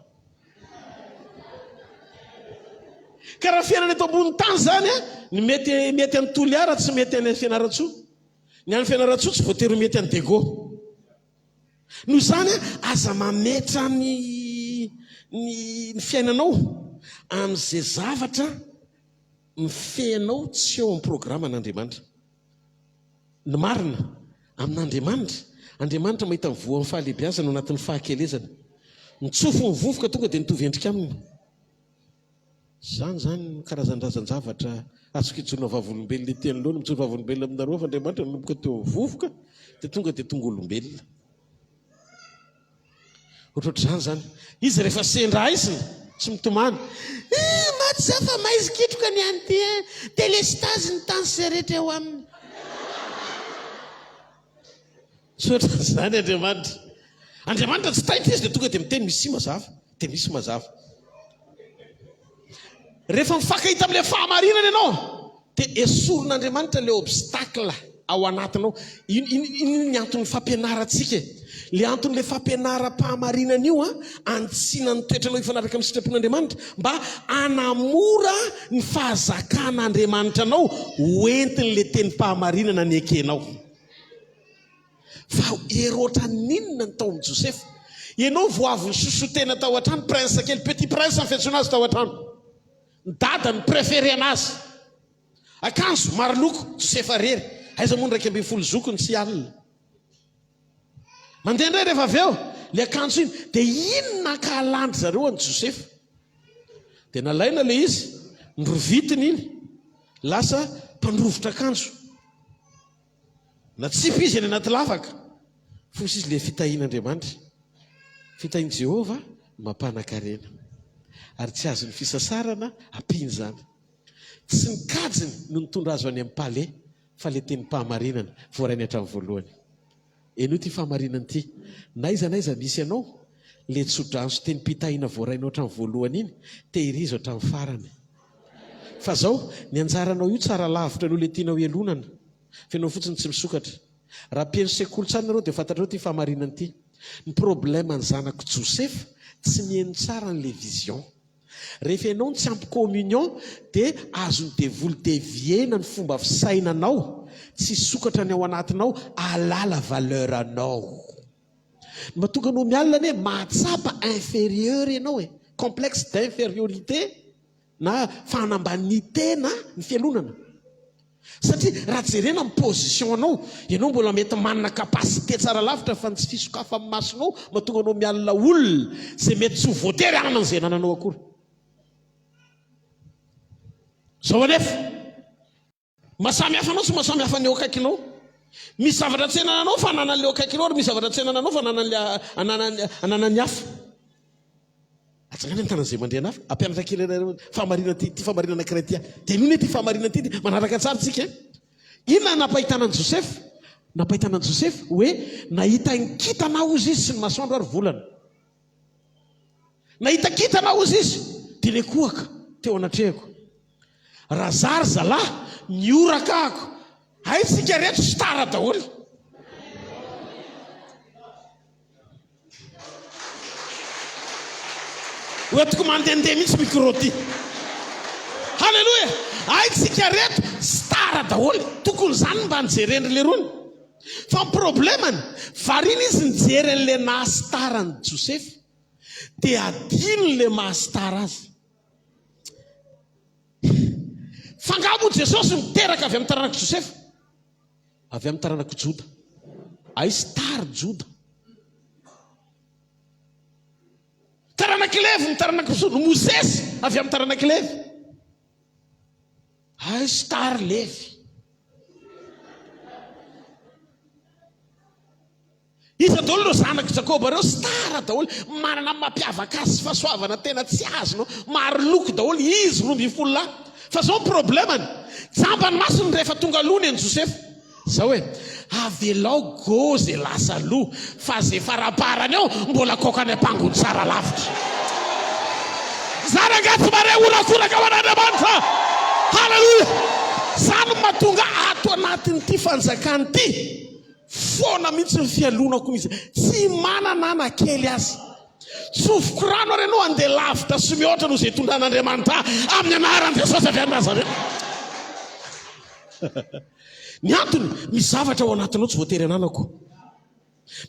Ka raha fiainana eto ambony tany zany ny mety amin'ny toliara tsy mety any Fianaratsoa. Ny any Fianaratsoa tsy voatery mety any Dego. Noho izany aza mametra ny fiainanao amin'izay zavatra mifehinao tsy eo amin'ny programan'Andriamanitra. Ny marina amin'Andriamanitra, Andriamanitra mahita mivoa amin'ny fahalehibiazana ao anatin'ny fahakelezana. Nitsofo ny vovoka tonga dia nitovy endrika aminy. Zany karazan-drazan-javatra azoka itsona vavolombelona teny loana mitsory vavolombelona aminareo fa Andriamanitra nanomboka teo vovoka dia tonga olombelona. Ohatr'izany zany. Izy rehefa sendra aisiny tsy mitomany. Maty za fa maizy kitroka ny anty telestazy ny tany sy rehetra eo aminy. Sotra zany Andriamanitra. Andriamanitra tsy taitra izy dia tonga dia miteny misy mazava. Dia misy mazava. Rehefa mifankahita amin'ilay fahamarinana ianao dia esorin'Andriamanitra ilay obstacle ao anatinao. Iny ny anton'ny fampianarantsika. Le anton'ilay fampianaram-pahamarinana io antsiana ny toetranao ifanaraka amin'ny sitrapon'Andriamanitra mba anamora ny fahazakan'Andriamanitra anao hoentin'ilay tenim-pahamarinana ny ekenao. Fa erotra ninona ny tao amin'ny Joseph. Ianao vao avy ny sosotena tao an-trano, prince kely, petit prince ny fiantsoana azy tao an-trano. Ny dada ny préféré anazy. Akanjo maro loko, Joseph arery. Aiza moa ny 12 zokony tsy alina. Mandeha indray rehefa avy eo, le akanjo iny, dia inona ka landry zareo any Joseph? Dia nalaina le izy, ndrovitiny iny, lasa mpandrovotra akanjo. Natsipy izy any anaty lavaka. Fosy izy le fitahian'Andriamanitra. Fitahian Jehovah mampanakarena. Ary tsy azo ny fisasarana ampiny zany. Tsy nikajiny no nitondra azo any amin'ny palais, fa le teny pahamarinana voarainy hatramin'ny voalohany. Eno ty fahamarinana ity. Naiza misy ianao, le tsodrano teny mpitahiana voarainao hatramin'ny voalohany iny, tehirizo hatramin'ny farany. Fa zao, ny anjaranao io tsara lavitra no le tianao elonana. Fenao fotsiny tsy misokatra. Raha mpieno sekolon-tsany nareo dia fantatrao ty fahamarinana ity. Ny problème ny zanako Joseph tsy mihaino tsara n'le vision. Rehefa ianao tsy ampy communion dia azony devoly deviena ny fomba fisainanao, tsy sokatra ny ao anatinao, alala valeur anao. Mahatonga anao mialina hoe mahatsapa inférieur ianao complexe d'infériorité na fanambanitena ny fialonana. Satria raha jerena amin'ny position anao, ianao mbola mety manana kapasité tsara lavitra fa tsy fisokafa amin'ny masonao mahatonga anao mialina olona zay mety tsy ho voatery anana izay nananao akory. Zao anefa mahasamy hafa anao sy mahasamy hafa ny eo akaikinao. Misy zavatra tsy nananao fa ananan'le eo akaikinao, ary misy zavatra tsy nananao fa ananan'ny hafa. Atsangana ny tanan'izay mandrena hafa ampianatra kely famarina ty famarinana anankiray dia nono ty famarinana ty manaraka tsara tsika. Inona nampahitanan'i Joseph? Nampahitanan'i Joseph hoe nahita nkitana ozy izy sy ny masoandro ary volana. Nahita kitana ozy izy dia le kohaka teo anatrehako. Razary zalahy mioraka ako. Hay tsika rehetra stara daholo. Oetiko mandendeha mihitsy micro ty. Halleluja. Hay tsika rehetra stara daholo. Tokony zany mba nijereny le rony. Fa ny problemany varina izy nijery an'le nahastarany Joseph dia adino le mahastara azy. Fangamo Jesosy miteraka avy amin'ny taranaka Joseph, avy amin'ny taranaka Joda. Ay star Joda. Taranaka Levi ny taranaka Mozesy avy amin'ny taranaka Levi. Ay star Levi. Iza daholo no zanaka Jakoba reo stara daholo, manana mampiavaka azy fahasoavana tena tsy azonao, maro loko daholo izy 12 lahy. Fa zao problemany jambany masony rehefa tonga alony any Joseph zao hoe avelao gozy lasa loha fa zay faraparany ao mbola kokany ampangony tsara lavitra. Zarangatsy mare orakoraka ho an'Andriamanitra. Halleluja. Zany mahatonga ato anatin'ity fanjakany ity foana mihitsy ny fialonako misy, tsy manana na kely azy. Tsofoko rano ary ianao andeha lavitra sy mihoatra noho izay tondran'Andriamanitra amin'ny anaran'i Jesosy avy amin'ny Nazareta. Ny antony misy zavatra ao anatinao tsy voatery ananako.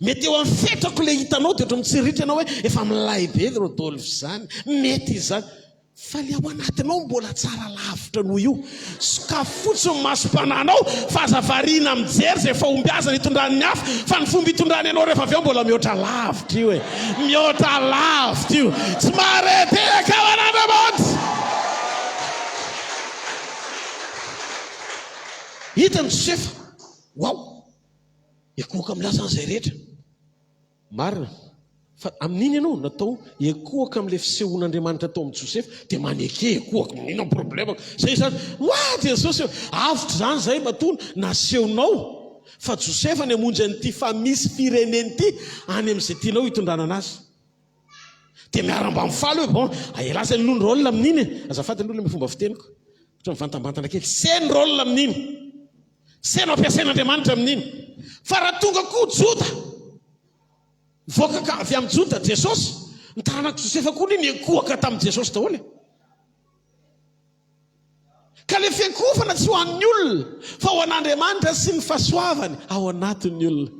Mety eo amin'ny fetrako le hitanao dia ohatran'ny tsiritra ianao hoe efa milay be Rodolphe zany, mety izany. Fa le ao anatinao mbola tsara lavitra noho io. Ka fotsiny masom-pananao fa aza variana mijery zay fahombiazana hitondran'ny hafa, fa ny fomba hitondrany ianao rehefa avy eo mbola mihoatra lavitra io e. Mihoatra lavitra io. Tsy mareteka ao an'Andriamanitra. Hitany Joseph, wow, ekohaka milaza an'izay rehetra. Marina. Fa amin'iny ianao natao ekohaka amin'ilay fisehoan'Andriamanitra tao amin'ny Joseph dia maneke ekohaka amin'iny amin'ny problema. Zay zany, waa Jesosy avitra zany zay matona nasehonao. Fa Joseph any amonjy an'ity fa misy fireneny ity any amin'izay tianao hitondrana anazy. Dia miaramba mifaly hoe bon, lasa ny nono rôle amin'iny. Azafady aloha le fomba fiteniko. Ohatra mivantambantana kely. Seny rôle amin'iny. Seny ampiasain'Andriamanitra amin'iny. Fa raha tonga koa Joda voaka avy amin'ny Joda Jesosy, ny taranaka Joseph koa ny ekohaka tamin'i Jesosy daholo. Ka le fiankofana tsy ho an'ny olona fa ho an'Andriamanitra sy ny fahasoavany ao anatin'ny olona.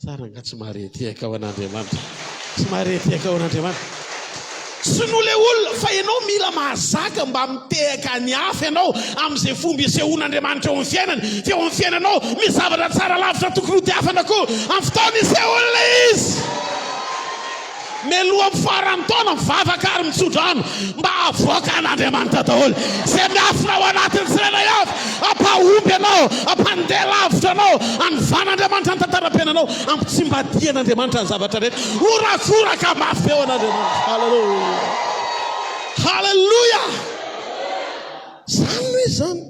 Tsara nga tsy mahareteka ao an'Andriamanitra. Tsy mahareteka ao an'Andriamanitra. Sy no le olona fa ianao mila mahazaka mba mitehaka ny hafa ianao amin'izay fomba isehoan'Andriamanitra eo amin'ny fiainany. Fa eo amin'ny fiainanao misy zavatra tsara lavitra tokony ho tiafana koa amin'ny fotoana isehoana izy. Meloha amin'ny farany taona mivavaka ary mitsodro ano mba avoaka an'Andriamanitra daholo. Zay miafina ao anatiny tsirairay avy, ampahomby ianao, ampandeha lavitra anao, anovan'Andriamanitra ny tantaram-piainanao, ampitsimbadia-n'Andriamanitra ny zavatra rehetra. Orakoraka mafy eo an'Andriamanitra. Halleluja. Halleluja. Zany hoe zany.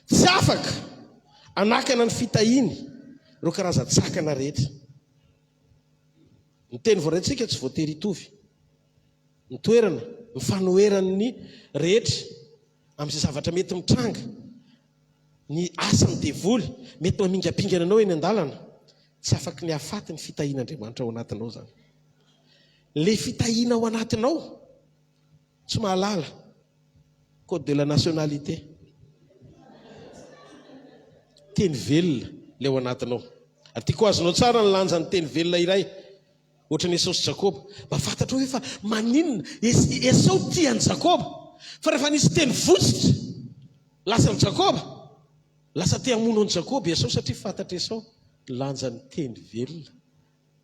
Tsy afaka anakana ny fitahiny ireo karazan-tsakana rehetra. Ny teny voarantsika tsy voatery hitovy. Ny toerana, ny fanoheran'ny rehetra amin'izay zavatra mety mitranga. Ny asany devoly mety mamingapingana anao eny an-dalana. Tsy afaka ny hafaty ny fitahian'Andriamanitra ao anatinao zany. Le fitahina ao anatinao tsy mahalala code de la nationalité. Teny velona le ao anatinao. Ary tiako azonao tsara ny lanjan'ny teny velona iray. ohatran' Esau sy Jakoba, mba fantatra hoe fa maninona Esau tiany Jakoba, fa rehefa nisy teny votsitra lasa ny Jakoba, lasa te hamono ny Jakoba Esau, satria fantatra Esau lanja ny teny velona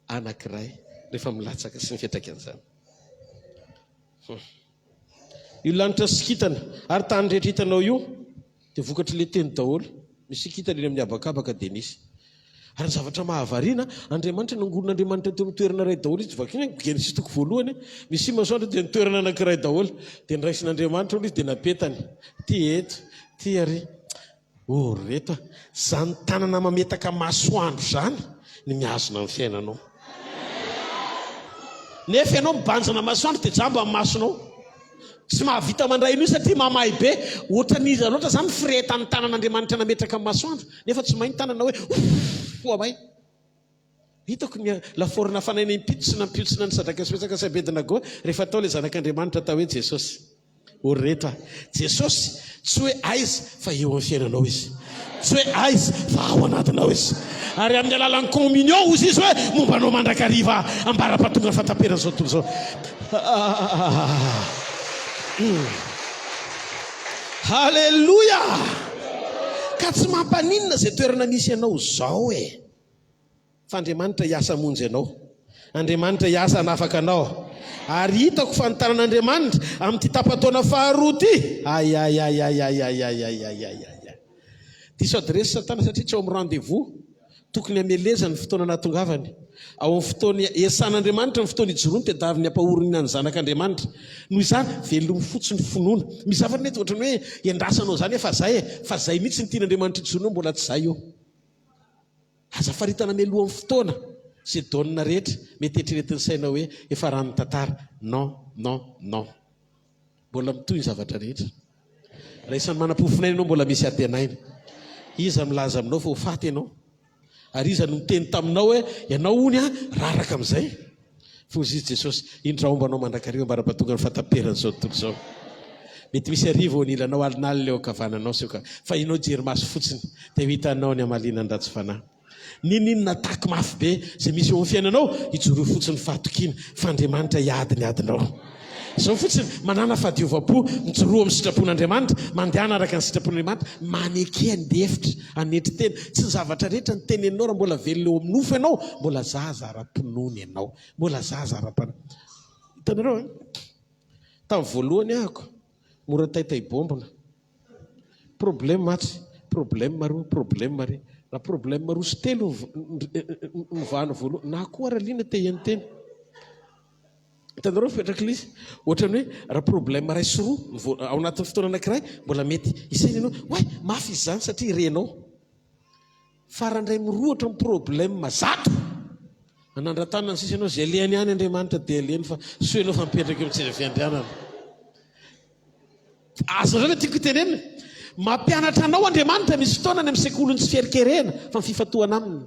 anankiray rehefa milatsaka sy mipetraka an'izany. Io lanitra sy kitana ary tany rehetra hitanao io dia vokatry le teny daholo. Misy kitana eny amin'ny habakabaka dia nisy. Ary ny zavatra mahavariana, Andriamanitra nangoron'Andriamanitra teo amin'ny toerana iray daholo izy. Vakiny Genesis toko voalohany, misy masoandro dia ny toerana anankiray daholo, dia niraisin'Andriamanitra olo izy dia napetany. Ty eto, ty ary. Reto zany tanana mametaka masoandro zany ny mihazona amin'ny fiainanao. Nefa ianao mibanjana masoandro dia jamba amin'ny masonao. Tsy mahavita mandray io satria mamahy be, ohatran'iza loatra zany firetan'ny tanan'Andriamanitra nametraka amin'ny masoandro, nefa tsy mahay tanana hoe amay. Hitako ny laforina fanaina impitsona ny sadraka sy petsaka sy Abednego rehefa tao ilay zanak'Andriamanitra tao hoe Jesosy. Rehetra Jesosy tsy hoe aiza fa eo amin'ny fiainanao izy, tsy hoe aiza fa ao anatinao izy. Ary amin'ny alalan'ny communion ozy izy hoe mombanao mandrakariva ambara-patonga ny fataperana zao tontolo zao. Halleluja! Ka tsy mampaninona izay toerana nisy ianao zao fa Andriamanitra hiasa monjy ianao, Andriamanitra hiasa hanafaka anao. Ary hitako fa ny tanan'Andriamanitra amin'ity tapataona faharoa ty, ty sady resy Satana satria tsy ao amin'ny rendez-vous, tokony hameleza ny fotoana natongavany. Ao amin'ny fotoana esan'Andriamanitra ny fotoana ijoroany dia davy ny ampahorina ny zanak'Andriamanitra. Noho izany velom fotsiny finoana. Misy zavatra mety ohatrany hoe endrasanao zany fa zay mihitsy ny tian'Andriamanitra ijoroana mbola tsy zay io. Aza faritana melohan'ny fotoana zay daonina rehetra mety eritreretin'ny saina hoe efa rano tantara. Non. Mbola mitohy ny zavatra rehetra. Raha isan'ny manam-pofinaina ianao mbola misy atenaina. Iza milaza aminao fa ho faty ianao. Ary iza no miteny taminao hoe ianao hony raraka amin'izay. Fa hozy izy Jesosy, indraombanao mandrakariva ambara-patonga ny fataperana zao tontolo zao. Mety misy ariva ao anilanao alinalina eo ankavananao sioka, fa inao jery maso fotsiny dia hitanao ny amalinan-dratsy fanahy. Ninona taky mafy be zay misy eo amin'ny fiainanao, ijoro fotsiny fahatokiana fa Andriamanitra hiady ny adinao. Izao fotsiny manana fahadiovam-po, mijoroa amin'ny sitrapon'Andriamanitra, mandehana araka ny sitrapon'Andriamanitra, maneky andefitra, anetry teny. Tsy ny zavatra rehetra ny tenenao raha mbola velona eo amin'ny nofo ianao, mbola zaza ara-pinoana ianao, mbola zaza ara-pana. Hitanareo tamin'ny voalohany ahako, mora taitaibombona. Problème matry, problème roa, problème mare. Raha problème roa sy telo mivahana voalohany, na koa araliana te hianteny. Hitanareo fipetraka izy, ohatrany hoe raha problème ray sy roa ao anatin'ny fotoana anankiray, mbola mety isaina ianao, way mafy izy zany satria renao. Farandray miroa ohatra ny problème zato. Anandran-tanana sisa ianao zay lehany ihany Andriamanitra dia lehany fa so ianao fa mipetraka eo amin'ny fiandrianana. Aza zany tiako tenenina. Mampianatra anao Andriamanitra misy fotoana any amin'ny sekolony tsy fierik-kerena fa ny fifatoana aminy.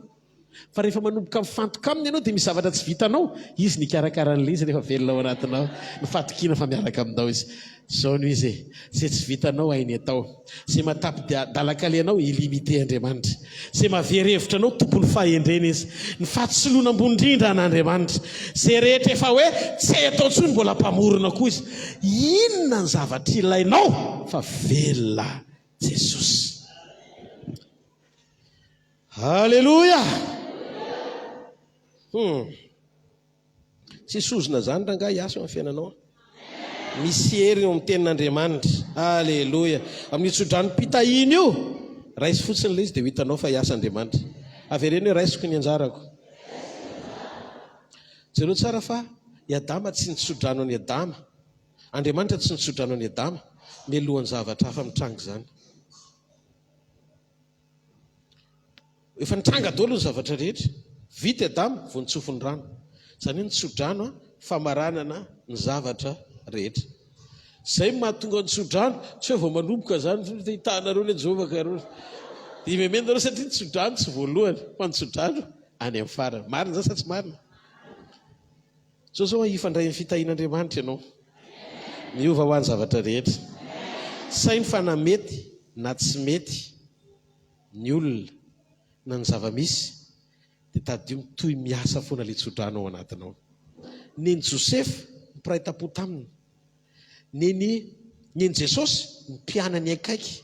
Fa rehefa manomboka mifantoka aminy ianao dia misy zavatra tsy vitanao, izy nikarakaran'ilay izy rehefa velona ao anatinao, nifatokiana fa miaraka aminao izy. Zao no izy zay tsy vitanao hainy atao, zay matapy dalakalenao ilimité Andriamanitra, zay mahavery hevitra anao tompony fahendrena izy, ny fahatsoloana ambony indrindra an'Andriamanitra, zay rehetra efa hoe tsy atao intsony mbola mpamorona koa izy. Inona ny zavatra ilainao fa velona Jesosy. Halleluja. Tsy sozina zany ranga hiasa eo amin'ny fiainanao. Misy hery eo amin'ny tenin'Andriamanitra. Halleluja. Amin'ny tsodrano mpitahiny io, raisy fotsiny ilay izy dia ho hitanao fa hiasa Andriamanitra. Avereny hoe raisiko ny anjarako. Jereo tsara fa i Adama tsy nitsodrano any Adama, Andriamanitra tsy nitsodrano any Adama, mialohan'ny zavatra hafa mitrango zany. Efa nitranga daholo ny zavatra rehetra. Vita Adama vao nitsofony rano. Izany hoe nitsodrano famaranana ny zavatra rehetra. Zay mahatonga nitsodrano, tsy hoe vao manomboka zany hitanareo ilay Jehovah kareo. Dia memenareo satria nitsodrano tsy voalohany, fa nitsodrano any amin'ny farany. Marina zany sa tsy marina? Zao ifandray amin'ny fitahian'Andriamanitra ianao. Miova ho an'ny zavatra rehetra. Sainy fa na mety na tsy mety ny olona na ny zava-misy dia tadio mitohy miasa foana ilay tsodrano ao anatinao. neny Joseph mpiray tapo taminy, neny Jesosy mpianany akaiky.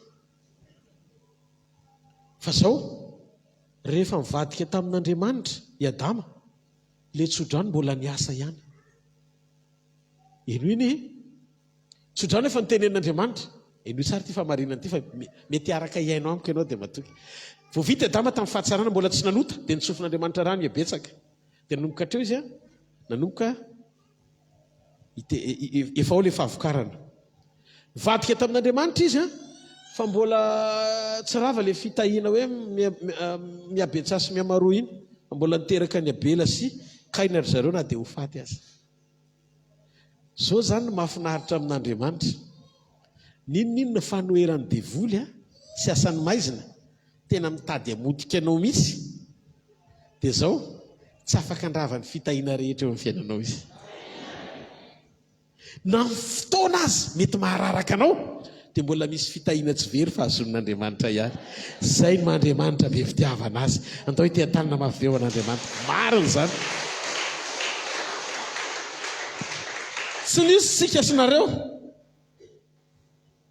Fa zao rehefa mivadika tamin'Andriamanitra i Adama, le tsodrano mbola niasa ihany. Eno iny tsodrano efa nitenen'Andriamanitra. Eno tsara ty famarinana ty fa mety araka iainao amiko ianao dia matoky. Vao vita Adama tamin'ny fahatsarana mbola tsy nanota dia nitsofin'Andriamanitra rano betsaka. Dia nanomboka hatreo izy nanomboka efa ao le fahavokarana. Vadika tamin'Andriamanitra izy fa mbola tsy rava le fitahiana hoe miabetsa sy miamaroa iny, mbola niteraka ny Abela sy Kaina ry zareo na dia ho faty azy. Zao zany no mahafinaritra amin'Andriamanitra. Ninonino fanoherany devoly sy asany maizina, tena mitady amodika anao mihitsy. Dia zao tsy afaka andravany fitahiana rehetra eo amin'ny fiainanao izy. Na amin'ny fotoana azy mety mahararaka anao dia mbola misy fitahiana tsy very fa azon'Andriamanitra ihany. Zay no Andriamanitra be fitiavana azy. Andao ity tanana maveo an'Andriamanitra. Marina zany. Tsy nisy sika sinareo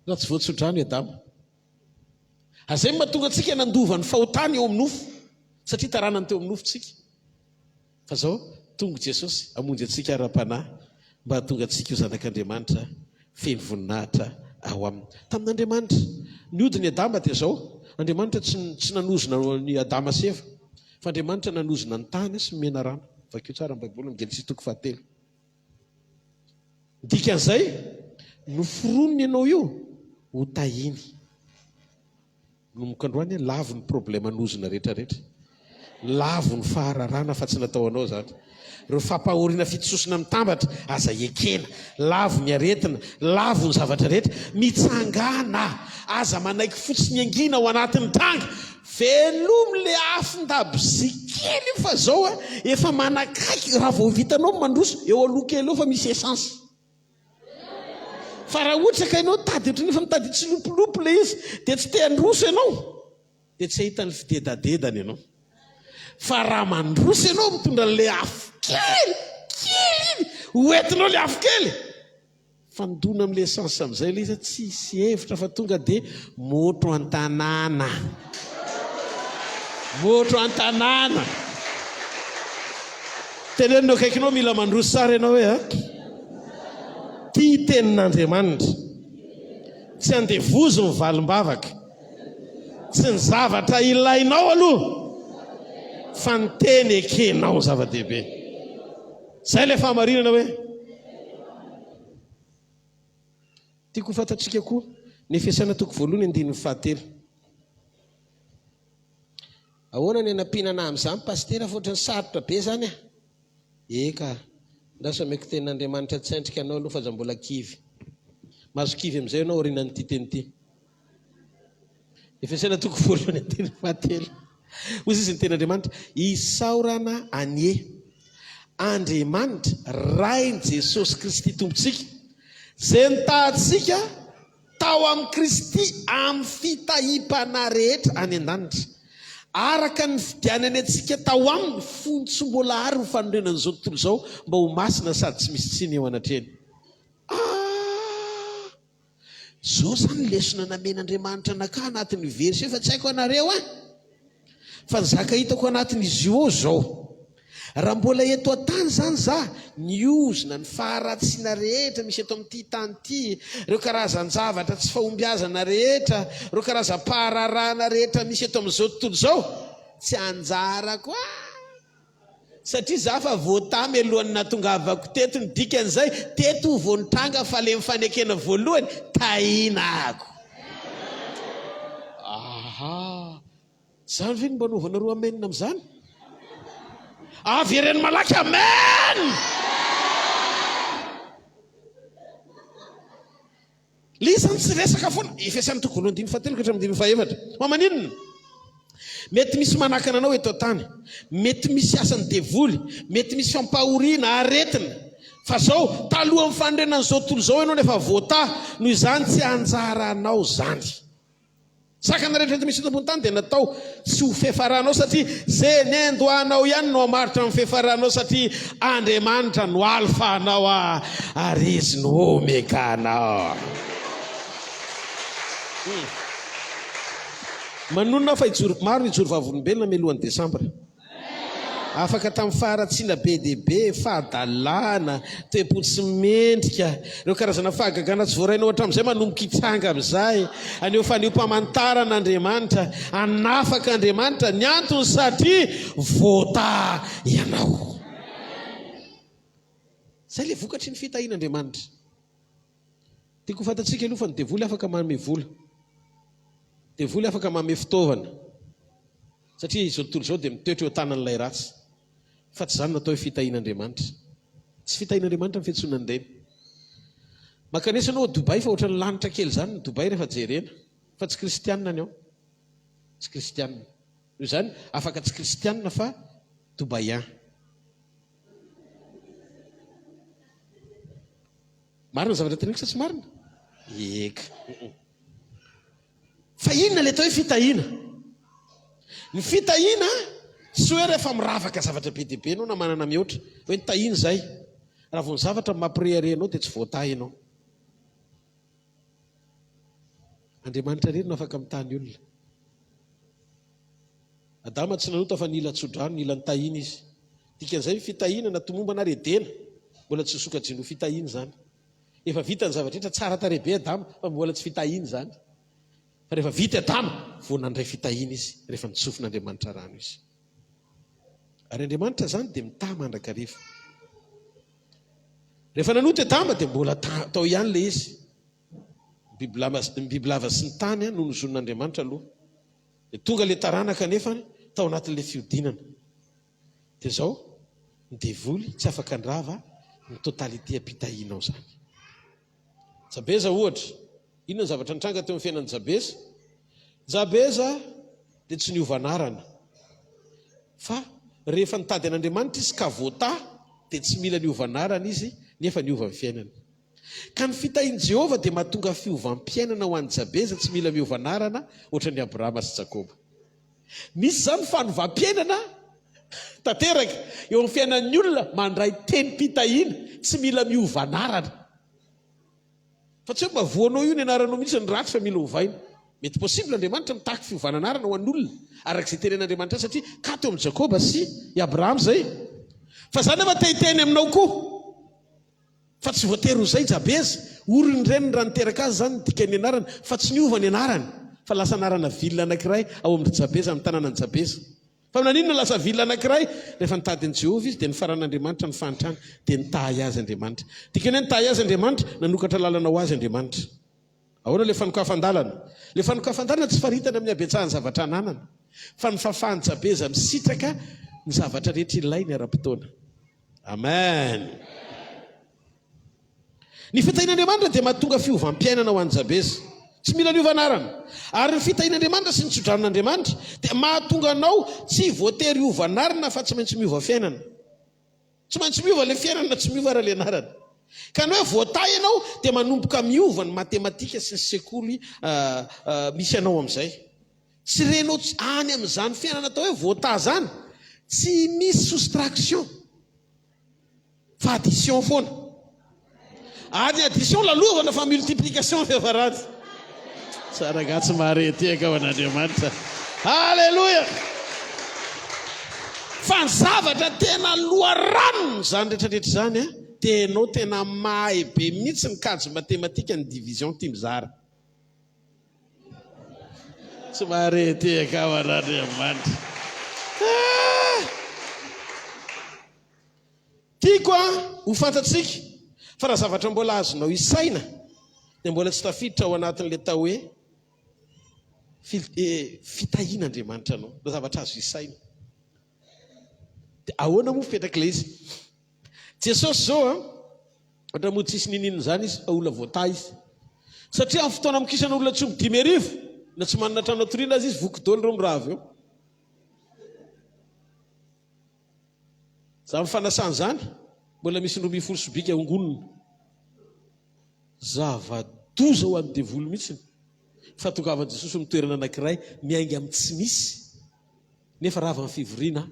raha tsy voatsodrano i Adama. Azay mahatonga antsika nandovany fahotany eo amin'ny nofo, satria taranany teo amin'ny nofontsika. Fa zao tonga Jesosy hamonjy antsika ara-panahy mba hahatonga antsika io zanak'Andriamanitra feno voninahitra ao aminy. Tamin'Andriamanitra niodiny Adama dia zao Andriamanitra tsy nanozona ny Adama sy Eva, fa Andriamanitra nanozona ny tany sy mena rano. Vakio tsara amin'ny Baiboly Genesis 3:7. Dikan'izay noforonony ianao io ho tahiny. Nomboka androany lavo ny problema nozona rehetrarehetra, lavo ny fahararana fa tsy natao anao zany. Reo fampahoriana fitsosina mitambatra aza ekena, lavo ny aretina, lavo ny zavatra rehetra, mitsangana aza manaiky fotsiny angina ao anatin'ny tanga. Velomy le afon-dabozikely fa zao efa manakaiky raha vao vitanao mandroso eo aloha kely eo fa misy essence. Fa raha ohatra ka ianao tady ohatrany efa mitady tsy lopolopo le izy dia tsy te handroso ianao dia tsy ahitany fidedadedany ianao. Fa raha mandroso ianao mitondra le afo kely iny hoentinao le afo kely, fandona amin'le essence amin'izay le izy tsy hisy hevitra fa tonga dia motro an-tanàna. Motro an-tanàna. Tenenino akaikinao mila mandroso tsara ianao hoe tia tenin'Andriamanitra, tsy andevozo ny valim-bavaka, tsy ny zavatra ilainao aloha, fa ny teny ekenao zava-dehibe. Zay le fahamarinana hoe tiako fantatsika koa ny Efesana 1:1-7. Ahoana ny anampianana amin'izany pastera fa ohatrany sarotra be zany eka ndasa meko tenin'Andriamanitra tsy endrika anao aloha fa za mbola kivy. Mahazo kivy amin'izay anao orinan'ity teny ity. Efesana 1:7. Hoy izy ny tenin'Andriamanitra, isaorana anie Andriamanitra rainy Jesosy Kristy tompontsika, zay nitahantsika tao amin'ny Kristy amin'ny fitahipana rehetra any an-danitra, araka ny fidianany antsika tao aminy fony tsy mbola ary ho fanorenana izao tontolo izao mba ho masina sady tsy misy tsiny eo anatreny. Zao zany lesona namen'Andriamanitra anaka anatin'ny verset fa tsy haiko anareo fa ny zaka hitako anatin'izy io zao. Raha mbola eto an-tany zany za niozona ny faharatsiana rehetra misy eto amin'ity tany ity, reo karazan-javatra tsy fahombiazana rehetra, reo karazam-pahararana rehetra misy eto amin'izao tontolo izao, tsy anjarako satria za fa voatamy alohan'ny natongavako teto, ny dikan'izay teto ho voanitranga fa le mifanekena voalohany tahinako. Zany ve ny mba naovana roa amenina amin'izany? Avereny malaky amen. Le zany tsy resaka foana. Efesana 1:7-8. Maninona? Mety misy manakana anao eto tany, mety misy asany devoly, mety misy fampahoriana aretina, fa zao talohan'ny fandrenana zao tontolo zao ianao nefa voata, noho izany tsy anjaranao zany. sakana rehetra misy tompony tany dia natao tsy ho fefaranao satria zay nendoanao ihany no amaritra amin'ny fefaranao satria Andriamanitra no alfa anao ary izy no omega anao. Manonona fa maro ijoro vavolombelona melohan'ny Desambra. Afaka tamin'ny faharatsiana be deaibe, fahadalana, toe-potsi mendrika, ireo karazana fahagagana tsy voarainao hatramin'izay manomboka hitsanga amin'izay, aneo faneom-pamantaran'Andriamanitra, anafaka Andriamanitra ny antony satria voata ianao. Zay le vokatry ny fitahian'Andriamanitra. Tiako fantatsika aloha fa ny devoly afaka manome vola, devoly afaka manome fitaovana, satria izao tontolo izao dia mitoetra eo tanan'ilay ratsy. Fa tsy zany natao hoe fitahian'Andriamanitra. Tsy fitahian'Andriamanitra ny fiantsonany ireny. Makanesa anao Dubai fa ohatran'ny lanitra kely zany ny Dubai rehefa jerena, fa tsy kristianina any ao. Tsy kristianina. Io zany afaka tsy kristianina fa Dubaian. Marina zavatra teneniko sa tsy marina? Eka. Fa inona le atao hoe fitahiana? Ny fitahiana tsy hoe rehefa miravaka zavatra be deaibe anao na manana mihoatra hoe nitahiny zay, raha vao ny zavatra mampirehare anao dia tsy voatahy anao. Andriamanitra rery no afaka mitahany olona. Adama tsy nanota fa nila tsodrano, nila nitahiny izy. Dikan'izay fitahiana na tomomba na redena mbola tsy sokajino fitahiana zany. Efa vita ny zavatra rehetra tsara tarehibe Adama fa mbola tsy fitahiana zany. Fa rehefa vita Adama vao nandray fitahiana izy rehefa nitsofin'Andriamanitra rano izy. Ary Andriamanitra zany dia mitaha mandrakariva. Rehefa nanota Adama dia mbola tao ihany le izy. Ny bibilava sy ny tany no nozon'Andriamanitra aloha. Dia tonga le taranaka nefa tao anatin'le fiodinana. Dia zao ny devoly tsy afaka andrava ny totalité ampitahianao zany. Jabeza ohatra, inona ny zavatra nitranga teo amin'ny fiainan'ny Jabeza? Jabeza dia tsy niova anarana. Fa rehefa nitady an'Andriamanitra izy ka voata dia tsy mila niova anarana izy, nefa niova ny fiainana. Ka ny fitahian Jehovah dia mahatonga fiovam-piainana ho an'ny Jabeza tsy mila miova anarana ohatran'ny Abrahama sy Jakoba. Misy zany fanovam-piainana tanteraka eo amin'ny fiainan'ny olona mandray teny-pitahiana tsy mila miova anarana. Fa tsy hoe mba voanao io ny anaranao mihitsy ny ratsy fa mila hovaina. Mety possible Andriamanitra mitaky fiovana anarana ho an'olona arak'izay tenen'Andriamanitra satria ka teo amin'ny Jakoba sy i Abrahama zay. Fa zany efa te-hiteny aminao koa. Fa tsy voatery ho zay Jabeza, orony reniny raha niteraka azy zany ny dikany anarana, fa tsy niova ny anarany, fa lasa anarana vilona anankiray ao amin'ny Jabeza, amin'ny tanànan'ny Jabeza. Fa naninona lasa vilona anankiray? Rehefa nitady an'i Jehovah izy dia nifaran'Andriamanitra ny fanitrana dia nitahy azy Andriamanitra. Dikany hoe nitahy azy Andriamanitra, nanokatra lalana ho azy Andriamanitra. Ahoana le fanokafan-dalana? Le fanokafan-dalana tsy faritana amin'ny abetsahany zavatra ananana, fa ny fahafahan'ny Jabeza misitraka ny zavatra rehetra ilainy ara-potoana. Amen. Ny fitahian'Andriamanitra dia mahatonga fiovam-piainana ho an'ny Jabeza. Tsy mila niova anarana. Ary ny fitahian'Andriamanitra sy ny tsodran'Andriamanitra dia mahatonga anao tsy voatery hiova anarana fa tsy maintsy miova fiainana. Tsy maintsy miova le fiainana na tsy miova ara le anarana. Ka ny hoe voatahy ianao dia manomboka miova ny matematika sy ny sekoly misy anao amin'izay. Tsy renao any amin'izany fiainana atao hoe voatahy zany, tsy misy soustraction fa addition foana. Any addition lalovana fa multiplication efa ratsy. Tsara gatsy marety eka ho an'Andriamanitra. Halleluja. Fa ny zavatra tena loharanony zany rehetrarehetra zany dia ianao tena mahay be mihitsy ny kajy matematika ny division ty mizara. Tsy marety eka ho an'Andriamanitra. Tiako ho fantatsika fa raha zavatra mbola azonao isaina dia mbola tsy tafiditra ao anatin'le tao hoe fitahian'Andriamanitra anao, raha zavatra azo isaina. Dia ahoana moa fipetraka ilay izy? Jesosy zao ohatra moa tsisy ninino zany izy fa olona voatahy izy. Satria amin'ny fotoana mikisana olona tsomy 5,000 na tsy manana trano atoriana azy izy voki-dolo reo miraha avy eo. Za mifanasany zany mbola misy ny 10 sobika ongonona. Zava-doza ho an'ny devoly mihitsy. Fatongavany Jesosy mitoerana anankiray miainga amin'ny tsy misy nefa raha avy amin'ny fivoriana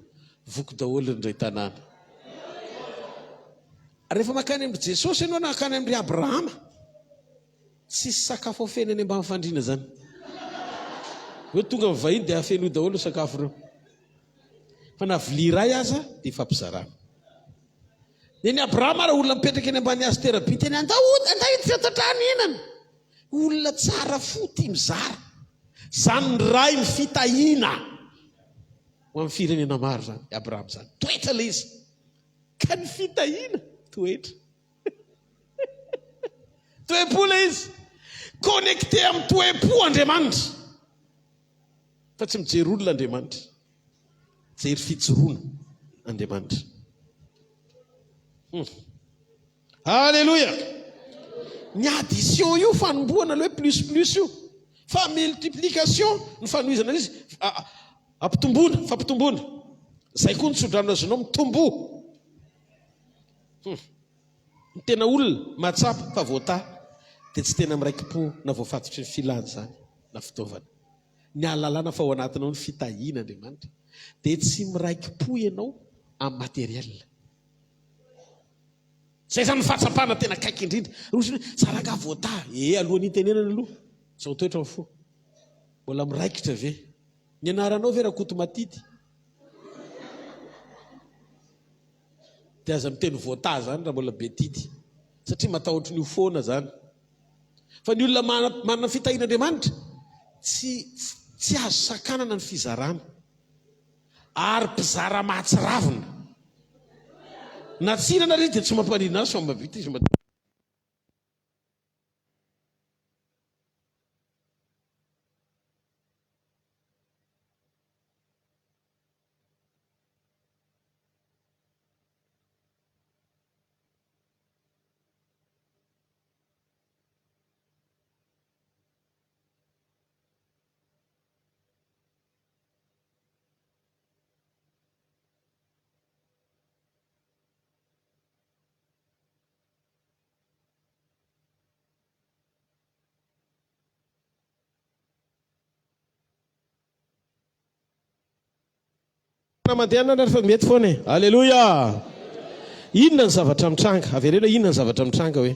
voky daholo indray tanàna. Rehefa makany amin'ny Jesosy ianao na makany amin'ny Abrahama tsisy sakafo afeny any ambany fandriana zany. Hoe tonga amin'ny vahiny dia afeno daholo sakafo reo. Fa na vilia iray aza dia fampizarana. Dia ny Abrahama raha olona mipetraka eny ambany hazo terabity teny andahiditra tantrano ihinana. Olona tsara fo tia mizara. Zany ny ray ny fitahiana ho amin'ny firenena maro zany Abrahama zany. Toetra ilay izy. Ka ny fitahiana toetra. Toe-po ilay izy. Connecté amin'ny toe-po Andriamanitra. Fa tsy mijery olona Andriamanitra. Jery fijoroana Andriamanitra. Alléluia. Ny addition io fanomboana ilay plus io. Fa multiplication ny fanohizana izy ampitomboana, fampitomboana. Zay koa ny tsodrano azy anao mitombo. Ny tena olona mahatsapa fa voata dia tsy tena miraiki-po na voafatotry ny filany zany na fitaovana. Ny ahalalana fa ao anatinao ny fitahiana Andriamanitra dia tsy miraiki-po ianao amin'ny materiel. Zay zany fahatsapana tena kaiky indrindra. Tsara ka voata. Alohan'ny tenenana aloha. Zao toetra fo. Mbola miraikitra ve? Ny anaranao ve rakoto matity? Dia aza miteny voata zany raha mbola be tity. Satria matahotra ny foana zany. Fa ny olona manana fitahiana Andriamanitra tsy azo sakanana ny fizarana. Ary mpizara mahatsiravina. Na tsinana izy dia tsy mampanina azy fa mavita izy. Mandeha na fa mety foana. Alléluia. Inona ny zavatra mitranga? Averena inona ny zavatra mitranga hoe?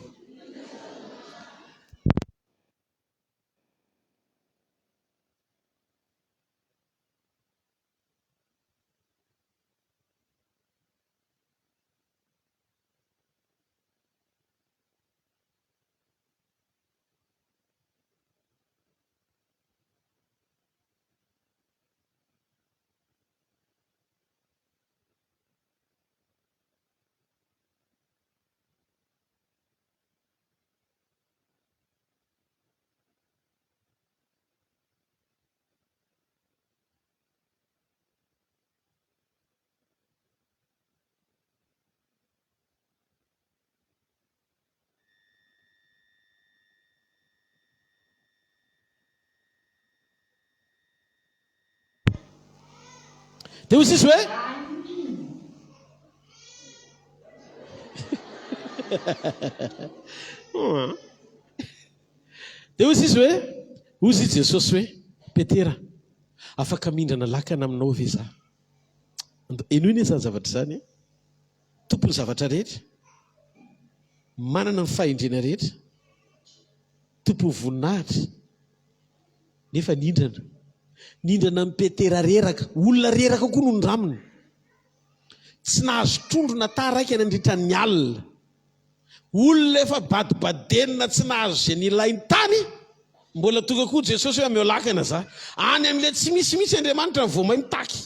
Dia hoy izy hoe dia hoy izy hoe hoy izy Jesosy hoe Petera, afaka mindrana lakana aminao ve za? Eno iny zany zavatra zany. Tompony zavatra rehetra, manana ny fahendrena rehetra, tompony voninahitra, nefa nindrana amin'ny Petera reraka. Olona reraka koa no ndraminy. Tsy nahazo trondro na taraiky nandritra ny alina. Olona efa badibadenina tsy nahazo izay nilainy tany. Mbola tonga koa Jesosy hoe ameo lakana za. Any amin'ilay tsy misy Andriamanitra vao mahay mitaky.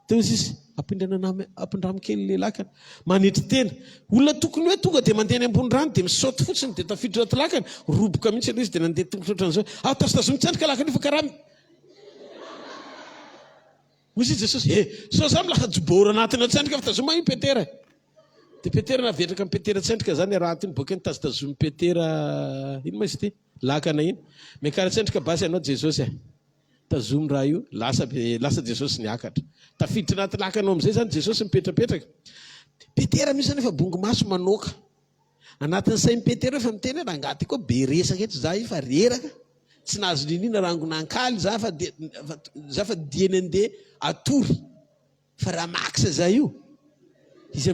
Teo izy ampindramo kely le lakana. Manetry tena. Olona tokony hoe tonga dia mandeha any ambony rano dia misaoty fotsiny dia tafiditra ato lakana. Roboka mihitsy aloha izy dia nandeha tongotra ohatran'izao. Tazotazony mitsandrika lakana fa karaha misy Jesosy so za milaka joboro anatina tsandrika fa tazoma io Petera. Dia Petera navetraka amin'ny Petera tsendrika zany raha tiny boaka ny tazotazomy Petera ino ma izy ity lakana iny. Miakara tsendrika basy ianao Jesosy tazomy raha io lasa Jesosy niakatra. Tafiditra anaty lakana amin'izay zany Jesosy mipetrapetraka. Petera misy nefa bongo maso manoka. Anatin'ny sain'i Petera efa miteny hoe rangaty koa be resaka eto za io fa reraka tsy nahazo ninina rangonankaly za fa dieny andeha atory fa raha maksa za io izy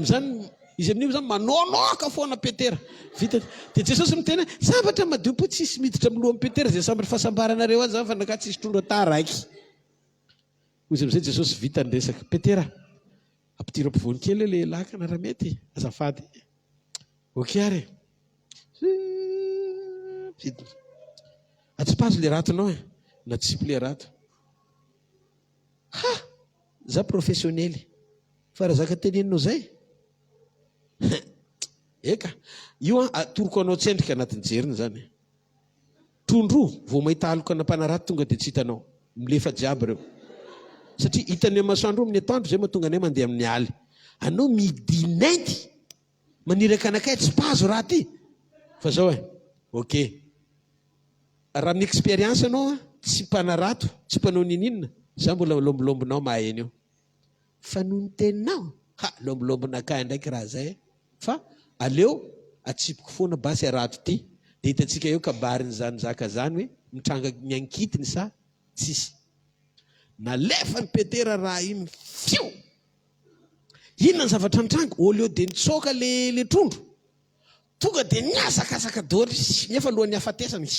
amin'io zany manonoka foana Petera vita dia Jesosy miteny sambatra madio po tsisy miditra amin'ny lohan'i Petera zay sambatra fahasambaranareo azy zany fa naka tsisy trondro taraiky ozy amin'izay Jesosy vita ny resaka Petera ampitiro ampovoany kely le lakana raha mety azafady ok ary atsipazo le ratonao na tsipy le rato za professionnely fa raha zaka teneninao zay eka io atoroko anao tsendrika anatin'ny jeriny zany trondro vao mahita aloka anam-panarato tonga dia tsy hitanao milefa jiaby reo satria hitany masoandro amin'ny atoandro zay mahatonga anay mandeha amin'ny aly anao midinainty maniraka anakay tsy pazo raha ty fa zao ok raha amin'ny expérience anao tsy mpanarato tsy mpanao nininina za mbola lombolobonao maheno io fa noho ny teninao lombolobonakay ndraiky raha zay fa aleo atsipiko foana basy arato ty dia hitantsika eo kabariny zany zaka zany hoe mitranga ny ankitiny sa tsisy nalefa ny Petera raha iny fio inona ny zavatra nitranga oleo dia nitsoka le trondro tonga dia niazakazaka daholo nefa alohan'ny hafatesany